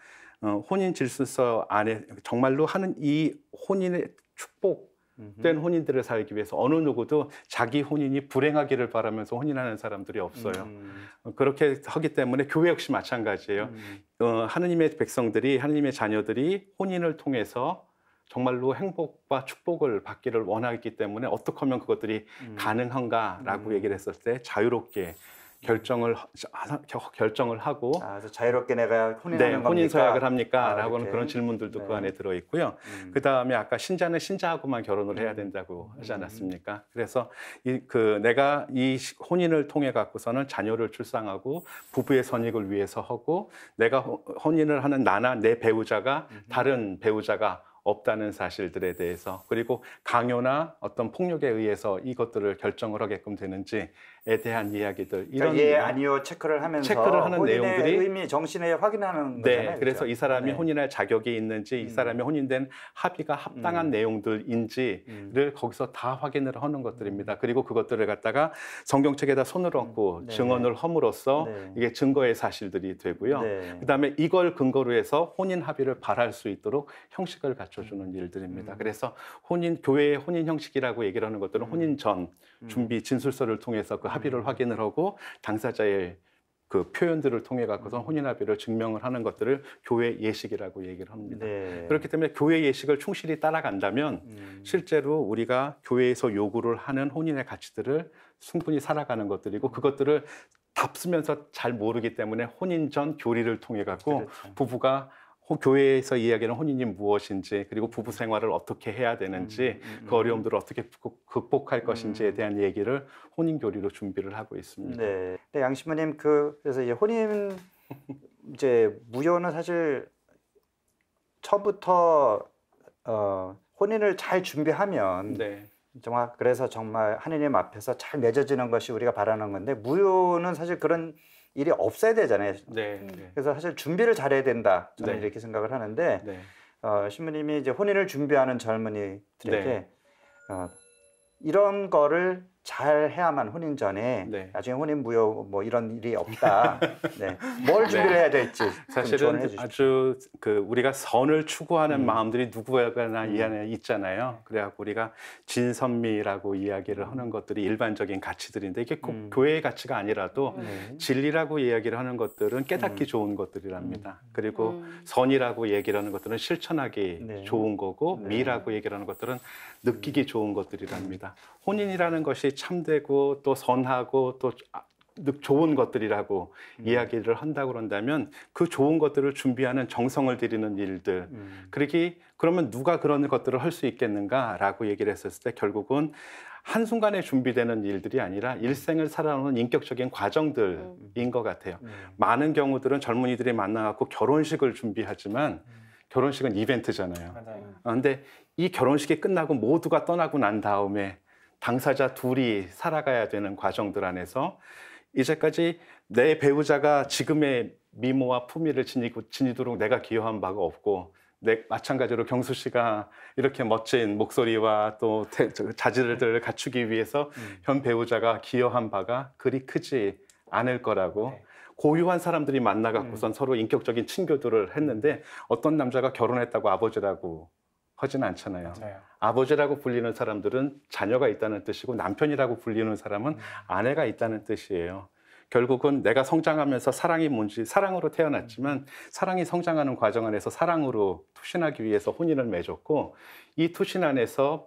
Speaker 5: 혼인 진술서 안에 정말로 하는 이 혼인의 축복된 혼인들을 살기 위해서 어느 누구도 자기 혼인이 불행하기를 바라면서 혼인하는 사람들이 없어요. 그렇게 하기 때문에 교회 역시 마찬가지예요. 하느님의 백성들이, 하느님의 자녀들이 혼인을 통해서 정말로 행복과 축복을 받기를 원하기 때문에 어떻게 하면 그것들이 가능한가라고 얘기를 했을 때 자유롭게 결정을 하고
Speaker 2: 그래서 자유롭게 내가 혼인하는
Speaker 5: 네,
Speaker 2: 겁니까?
Speaker 5: 혼인 서약을 합니까? 라고 하는
Speaker 2: 이렇게.
Speaker 5: 그런 질문들도
Speaker 2: 네.
Speaker 5: 그 안에 들어있고요. 그 다음에 아까 신자는 신자하고만 결혼을 해야 된다고 하지 않았습니까? 그래서 내가 이 혼인을 통해 갖고서는 자녀를 출산하고 부부의 선익을 위해서 하고 내가 혼인을 하는 나나 내 배우자가 다른 배우자가 없다는 사실들에 대해서 그리고 강요나 어떤 폭력에 의해서 이것들을 결정을 하게끔 되는지에 대한 이야기들
Speaker 2: 그러니까 예 아니요 체크를 하면서
Speaker 5: 하는
Speaker 2: 혼인의
Speaker 5: 내용들이
Speaker 2: 의미 정신에 확인하는
Speaker 5: 네,
Speaker 2: 거잖아요.
Speaker 5: 그래서
Speaker 2: 그렇죠?
Speaker 5: 이 사람이
Speaker 2: 네.
Speaker 5: 혼인할 자격이 있는지 이 사람이 혼인된 합의가 합당한 내용들인지를 거기서 다 확인을 하는 것들입니다. 그리고 그것들을 갖다가 성경책에다 손을 얹고
Speaker 2: 네.
Speaker 5: 증언을 함으로써
Speaker 2: 네.
Speaker 5: 이게 증거의 사실들이 되고요.
Speaker 2: 네.
Speaker 5: 그다음에 이걸 근거로 해서 혼인 합의를 발할 수 있도록 형식을 갖춰주는 일들입니다. 그래서 교회의 혼인 형식이라고 얘기를 하는 것들은 혼인 전 준비 진술서를 통해서 그 합의를 확인을 하고 당사자의 그 표현들을 통해 갖고서 혼인 합의를 증명을 하는 것들을 교회 예식이라고 얘기를 합니다.
Speaker 2: 네.
Speaker 5: 그렇기 때문에 교회 예식을 충실히 따라간다면 실제로 우리가 교회에서 요구를 하는 혼인의 가치들을 충분히 살아가는 것들이고 그것들을 답쓰면서 잘 모르기 때문에 혼인 전 교리를 통해 갖고
Speaker 2: 그렇죠.
Speaker 5: 부부가 교회에서 이야기하는 혼인이 무엇인지 그리고 부부 생활을 어떻게 해야 되는지 그 어려움들을 어떻게 극복할 것인지에 대한 얘기를 혼인 교리로 준비를 하고 있습니다.
Speaker 2: 네. 네, 양신부님 그래서 이제 혼인 이제 무효는 사실 처음부터 혼인을 잘 준비하면
Speaker 5: 네.
Speaker 2: 그래서 정말 하느님 앞에서 잘 맺어지는 것이 우리가 바라는 건데 무효는 사실 그런 일이 없어야 되잖아요.
Speaker 5: 네.
Speaker 2: 그래서 사실 준비를 잘해야 된다. 저는
Speaker 5: 네.
Speaker 2: 이렇게 생각을 하는데
Speaker 5: 네.
Speaker 2: 신부님이 이제 혼인을 준비하는 젊은이들에게
Speaker 5: 네.
Speaker 2: 이런 거를 잘 해야만 혼인 전에
Speaker 5: 네.
Speaker 2: 나중에 혼인 무효 뭐 이런 일이 없다. 네. 뭘 준비를 해야 될지 좀 조언해
Speaker 5: 사실은
Speaker 2: 주십시오.
Speaker 5: 아주 우리가 선을 추구하는 마음들이 누구에게나 이 안에 있잖아요. 그래갖고 우리가 진선미라고 이야기를 하는 것들이 일반적인 가치들인데 이게 꼭 교회의 가치가 아니라도 진리라고 이야기를 하는 것들은 깨닫기 좋은 것들이랍니다. 그리고 선이라고 얘기를 하는 것들은 실천하기
Speaker 2: 네.
Speaker 5: 좋은 거고
Speaker 2: 네.
Speaker 5: 미라고 얘기를 하는 것들은 느끼기 좋은 것들이랍니다. 혼인이라는 것이 참되고 또 선하고 또 좋은 것들이라고 이야기를 한다고 그런다면 그 좋은 것들을 준비하는 정성을 들이는 일들 그러면 누가 그런 것들을 할 수 있겠는가라고 얘기를 했었을 때 결국은 한순간에 준비되는 일들이 아니라 일생을 살아오는 인격적인 과정들인 것 같아요. 많은 경우들은 젊은이들이 만나갖고 결혼식을 준비하지만 결혼식은 이벤트잖아요.
Speaker 3: 맞아요.
Speaker 5: 그런데 이 결혼식이 끝나고 모두가 떠나고 난 다음에 당사자 둘이 살아가야 되는 과정들 안에서 이제까지 내 배우자가 지금의 미모와 품위를 지니도록 내가 기여한 바가 없고 마찬가지로 경수 씨가 이렇게 멋진 목소리와 또 자질들을 갖추기 위해서 현 배우자가 기여한 바가 그리 크지 않을 거라고 고유한 사람들이 만나갖고선 서로 인격적인 친교들을 했는데 어떤 남자가 결혼했다고 아버지라고 하진 않잖아요.
Speaker 3: 맞아요.
Speaker 5: 아버지라고 불리는 사람들은 자녀가 있다는 뜻이고 남편이라고 불리는 사람은 아내가 있다는 뜻이에요. 결국은 내가 성장하면서 사랑이 뭔지 사랑으로 태어났지만 사랑이 성장하는 과정 안에서 사랑으로 투신하기 위해서 혼인을 맺었고 이 투신 안에서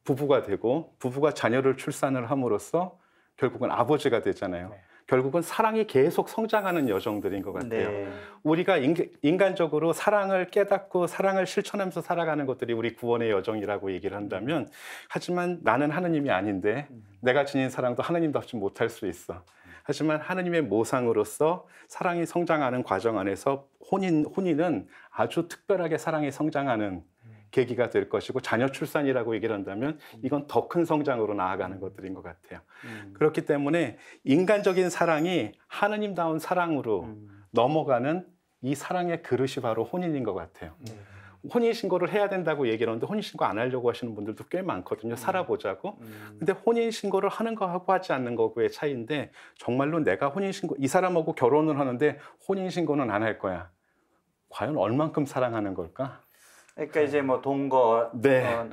Speaker 5: 부부가 되고 부부가 자녀를 출산을 함으로써 결국은 아버지가 되잖아요.
Speaker 3: 네.
Speaker 5: 결국은 사랑이 계속 성장하는 여정들인 것 같아요.
Speaker 2: 네.
Speaker 5: 우리가 인간적으로 사랑을 깨닫고 사랑을 실천하면서 살아가는 것들이 우리 구원의 여정이라고 얘기를 한다면 하지만 나는 하느님이 아닌데 내가 지닌 사랑도 하느님답지 못할 수 있어. 하지만 하느님의 모상으로서 사랑이 성장하는 과정 안에서 혼인은 아주 특별하게 사랑이 성장하는 계기가 될 것이고 자녀 출산이라고 얘기를 한다면 이건 더 큰 성장으로 나아가는 것들인 것 같아요. 그렇기 때문에 인간적인 사랑이 하느님다운 사랑으로 넘어가는 이 사랑의 그릇이 바로 혼인인 것 같아요. 혼인신고를 해야 된다고 얘기를 하는데 혼인신고 안 하려고 하시는 분들도 꽤 많거든요. 살아보자고. 근데 혼인신고를 하는 거하고 하지 않는 거하고의 차이인데 정말로 내가 혼인신고, 이 사람하고 결혼을 하는데 혼인신고는 안 할 거야. 과연 얼만큼 사랑하는 걸까?
Speaker 2: 그러니까 이제 뭐 동거나
Speaker 5: 네.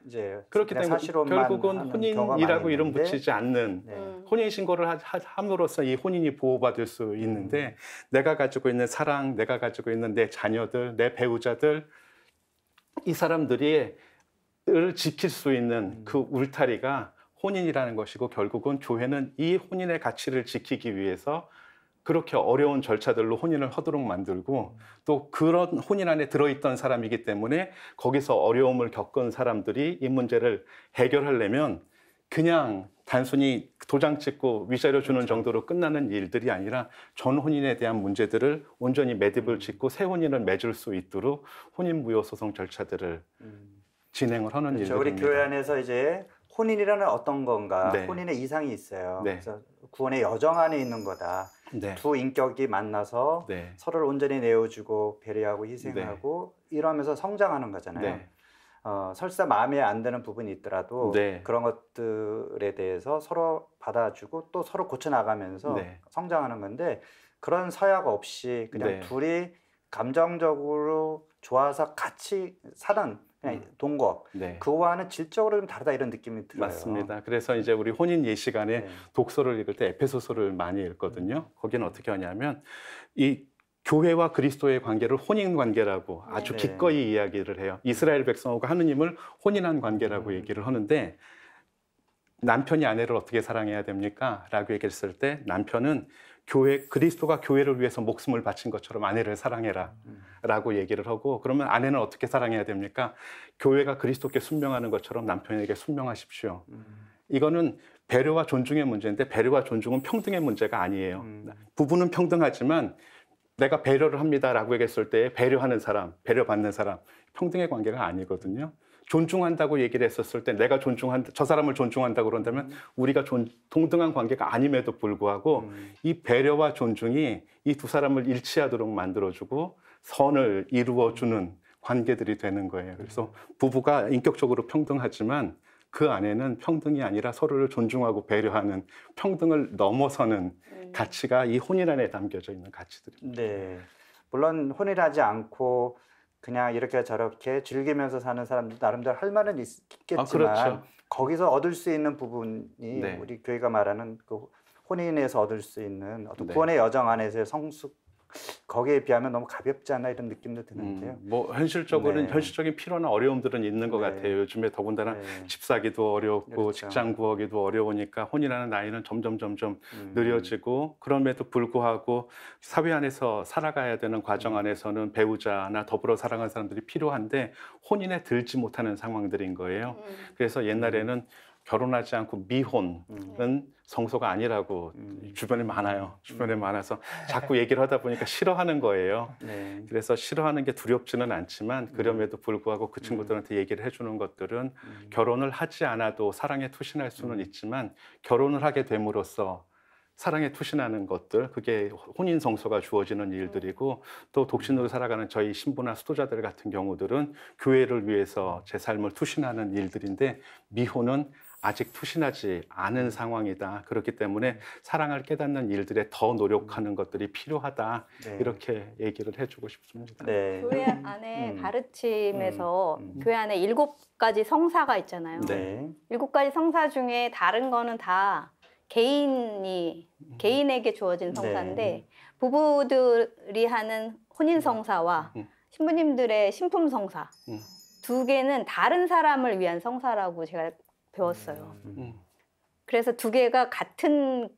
Speaker 2: 이제
Speaker 5: 그렇기 때문에 결국은 혼인이라고 이름
Speaker 2: 있는데,
Speaker 5: 붙이지 않는
Speaker 2: 네.
Speaker 5: 혼인신고를 함으로써 이 혼인이 보호받을 수 있는데 내가 가지고 있는 사랑, 내가 가지고 있는 내 자녀들, 내 배우자들, 이 사람들이 을 지킬 수 있는 그 울타리가 혼인이라는 것이고 결국은 교회는 이 혼인의 가치를 지키기 위해서 그렇게 어려운 절차들로 혼인을 하도록 만들고 또 그런 혼인 안에 들어있던 사람이기 때문에 거기서 어려움을 겪은 사람들이 이 문제를 해결하려면 그냥 단순히 도장 찍고 위자료 주는 정도로 끝나는 일들이 아니라 전혼인에 대한 문제들을 온전히 매듭을 짓고 새 혼인을 맺을 수 있도록 혼인무효소송 절차들을 진행을 하는
Speaker 2: 그렇죠.
Speaker 5: 일들입니다.
Speaker 2: 우리 교회 안에서 이제 혼인이라는 어떤 건가,
Speaker 5: 네.
Speaker 2: 혼인의 이상이 있어요.
Speaker 5: 네.
Speaker 2: 그래서 구원의 여정 안에 있는 거다.
Speaker 5: 네.
Speaker 2: 두 인격이 만나서
Speaker 5: 네.
Speaker 2: 서로를 온전히 내어주고 배려하고 희생하고 이러면서 성장하는 거잖아요.
Speaker 5: 네.
Speaker 2: 설사 마음에 안 드는 부분이 있더라도
Speaker 5: 네.
Speaker 2: 그런 것들에 대해서 서로 받아주고 또 서로 고쳐나가면서
Speaker 5: 네.
Speaker 2: 성장하는 건데 그런 서약 없이 그냥
Speaker 5: 네.
Speaker 2: 둘이 감정적으로 좋아서 같이 사는 그냥 동거
Speaker 5: 네.
Speaker 2: 그거와는 질적으로 좀 다르다 이런 느낌이 들어요.
Speaker 5: 맞습니다. 그래서 이제 우리 혼인 예시간에
Speaker 2: 네.
Speaker 5: 독서를 읽을 때 에페소서를 많이 읽거든요. 거기는 어떻게 하냐면 이 교회와 그리스도의 관계를 혼인 관계라고 아주
Speaker 2: 네.
Speaker 5: 기꺼이 이야기를 해요. 이스라엘 백성하고 하느님을 혼인한 관계라고 얘기를 하는데 남편이 아내를 어떻게 사랑해야 됩니까? 라고 얘기했을 때 남편은 그리스도가 교회를 위해서 목숨을 바친 것처럼 아내를 사랑해라 라고 얘기를 하고 그러면 아내는 어떻게 사랑해야 됩니까? 교회가 그리스도께 순명하는 것처럼 남편에게 순명하십시오. 이거는 배려와 존중의 문제인데 배려와 존중은 평등의 문제가 아니에요. 부부는 평등하지만 내가 배려를 합니다라고 얘기했을 때 배려하는 사람, 배려받는 사람 평등의 관계가 아니거든요. 존중한다고 얘기를 했었을 때 내가 저 사람을 존중한다고 그런다면 우리가 동등한 관계가 아님에도 불구하고 이 배려와 존중이 이 두 사람을 일치하도록 만들어주고 선을 이루어주는 관계들이 되는 거예요. 그래서 부부가 인격적으로 평등하지만 그 안에는 평등이 아니라 서로를 존중하고 배려하는 평등을 넘어서는 가치가 이 혼인 안에 담겨져 있는 가치들입니다.
Speaker 2: 네, 물론 혼인하지 않고 그냥 이렇게 저렇게 즐기면서 사는 사람들 나름대로 할 말은 있겠지만
Speaker 5: 그렇죠.
Speaker 2: 거기서 얻을 수 있는 부분이
Speaker 5: 네.
Speaker 2: 우리 교회가 말하는 그 혼인에서 얻을 수 있는 어떤
Speaker 5: 네.
Speaker 2: 구원의 여정 안에서의 성숙 거기에 비하면 너무 가볍지 않나 이런 느낌도 드는데요.
Speaker 5: 뭐 현실적으로는
Speaker 2: 네.
Speaker 5: 현실적인 필요나 어려움들은 있는 것
Speaker 2: 네.
Speaker 5: 같아요. 요즘에 더군다나
Speaker 2: 네.
Speaker 5: 집 사기도 어렵고
Speaker 2: 그렇죠.
Speaker 5: 직장 구하기도 어려우니까 혼인하는 나이는 점점 느려지고 그럼에도 불구하고 사회 안에서 살아가야 되는 과정 안에서는 배우자나 더불어 살아가는 사람들이 필요한데 혼인에 들지 못하는 상황들인 거예요. 그래서 옛날에는 결혼하지 않고 미혼은 성소가 아니라고 주변에 많아요. 주변에 많아서 자꾸 얘기를 하다 보니까 싫어하는 거예요.
Speaker 2: 네.
Speaker 5: 그래서 싫어하는 게 두렵지는 않지만 그럼에도 불구하고 그 친구들한테 얘기를 해주는 것들은 결혼을 하지 않아도 사랑에 투신할 수는 있지만 결혼을 하게 됨으로써 사랑에 투신하는 것들, 그게 혼인 성소가 주어지는 일들이고 또 독신으로 살아가는 저희 신부나 수도자들 같은 경우들은 교회를 위해서 제 삶을 투신하는 일들인데 미혼은 아직 투신하지 않은 상황이다. 그렇기 때문에 사랑을 깨닫는 일들에 더 노력하는 것들이 필요하다.
Speaker 2: 네.
Speaker 5: 이렇게 얘기를 해주고 싶습니다.
Speaker 2: 네.
Speaker 4: 교회 안에 가르침에서
Speaker 2: 음.
Speaker 4: 교회 안에 7가지 성사가 있잖아요.
Speaker 2: 네.
Speaker 4: 7가지 성사 중에 다른 거는 다 개인에게 주어진 성사인데
Speaker 2: 네.
Speaker 4: 부부들이 하는 혼인 성사와 신부님들의 신품 성사 두 개는 다른 사람을 위한 성사라고 제가 배웠어요. 그래서 두 개가 같은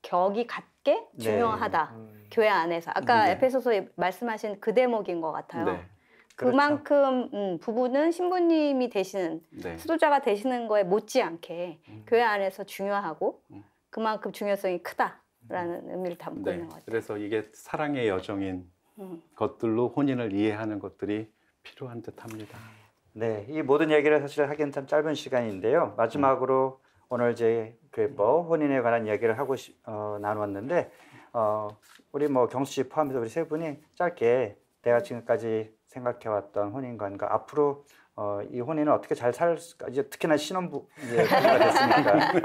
Speaker 4: 격이 같게 중요하다. 교회 안에서 아까
Speaker 5: 네.
Speaker 4: 에페소서에 말씀하신 그 대목인 것 같아요.
Speaker 5: 네.
Speaker 4: 그만큼 부부는 신부님이 되시는
Speaker 5: 네.
Speaker 4: 수도자가 되시는 거에 못지않게 교회 안에서 중요하고 그만큼 중요성이 크다라는 의미를 담고
Speaker 5: 네.
Speaker 4: 있는 것 같아요.
Speaker 5: 그래서 이게 사랑의 여정인 것들로 혼인을 이해하는 것들이 필요한 듯합니다.
Speaker 2: 네, 이 모든 얘기를 사실 하기엔 참 짧은 시간인데요. 마지막으로 오늘 이제 교회법 혼인에 관한 이야기를 하고 나누었는데 우리 뭐 경수 씨 포함해서 우리 세 분이 짧게 내가 지금까지 생각해왔던 혼인관과 앞으로 이 혼인을 어떻게 잘 살 수가 이제 특히나 신혼부 이제 부부가 됐으니까 네,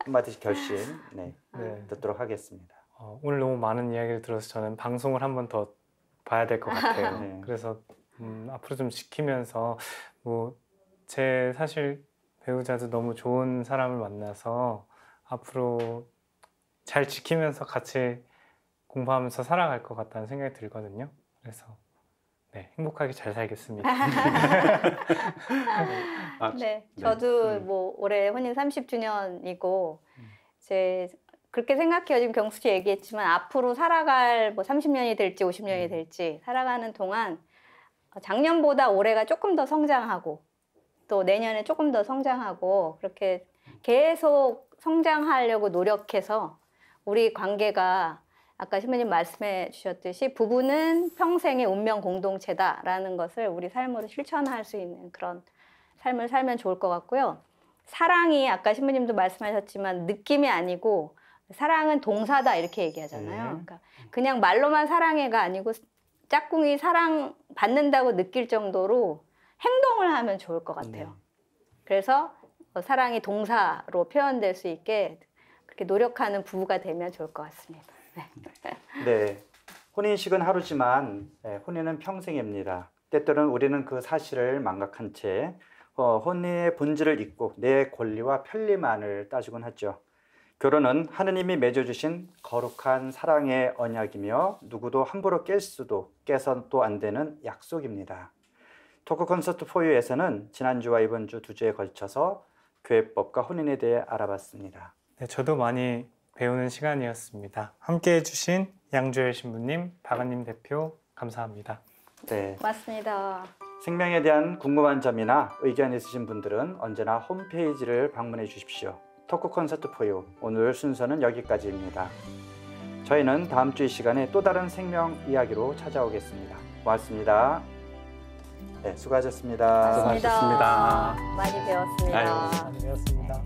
Speaker 2: 한마디씩 결심 네, 듣도록 하겠습니다.
Speaker 3: 오늘 너무 많은 이야기를 들어서 저는 방송을 한 번 더 봐야 될 것 같아요.
Speaker 2: 네.
Speaker 3: 그래서 앞으로 좀 지키면서 뭐 제 사실 배우자도 너무 좋은 사람을 만나서 앞으로 잘 지키면서 같이 공부하면서 살아갈 것 같다는 생각이 들거든요. 그래서 네, 행복하게 잘 살겠습니다.
Speaker 4: 네, 저도 뭐 올해 혼인 30주년이고 제 그렇게 생각해요. 지금 경수 씨 얘기했지만 앞으로 살아갈 뭐 30년이 될지 50년이 될지 살아가는 동안 작년보다 올해가 조금 더 성장하고 또 내년에 조금 더 성장하고 그렇게 계속 성장하려고 노력해서 우리 관계가 아까 신부님 말씀해 주셨듯이 부부는 평생의 운명 공동체다라는 것을 우리 삶으로 실천할 수 있는 그런 삶을 살면 좋을 것 같고요. 사랑이 아까 신부님도 말씀하셨지만 느낌이 아니고 사랑은 동사다 이렇게 얘기하잖아요. 그러니까 그냥 말로만 사랑해가 아니고 짝꿍이 사랑 받는다고 느낄 정도로 행동을 하면 좋을 것 같아요. 그래서 사랑이 동사로 표현될 수 있게 그렇게 노력하는 부부가 되면 좋을 것 같습니다.
Speaker 2: 네, 혼인식은 하루지만 혼인은 평생입니다. 때때로는 우리는 그 사실을 망각한 채 혼인의 본질을 잊고 내 권리와 편리만을 따지곤 하죠. 결혼은 하느님이 맺어주신 거룩한 사랑의 언약이며 누구도 함부로 깰 수도 깨서도 안 되는 약속입니다. 토크 콘서트 4U에서는 지난주와 이번 주 2주에 걸쳐서 교회법과 혼인에 대해 알아봤습니다.
Speaker 3: 네, 저도 많이 배우는 시간이었습니다. 함께 해주신 양주열 신부님, 박은님 대표 감사합니다.
Speaker 2: 네,
Speaker 4: 고맙습니다.
Speaker 2: 생명에 대한 궁금한 점이나 의견 있으신 분들은 언제나 홈페이지를 방문해 주십시오. 토크 콘서트 4U 오늘 순서는 여기까지입니다. 저희는 다음 주 이 시간에 또 다른 생명 이야기로 찾아오겠습니다. 고맙습니다. 네, 수고하셨습니다.
Speaker 3: 수고하셨습니다.
Speaker 4: 많이 배웠습니다.
Speaker 3: 많이 배웠습니다.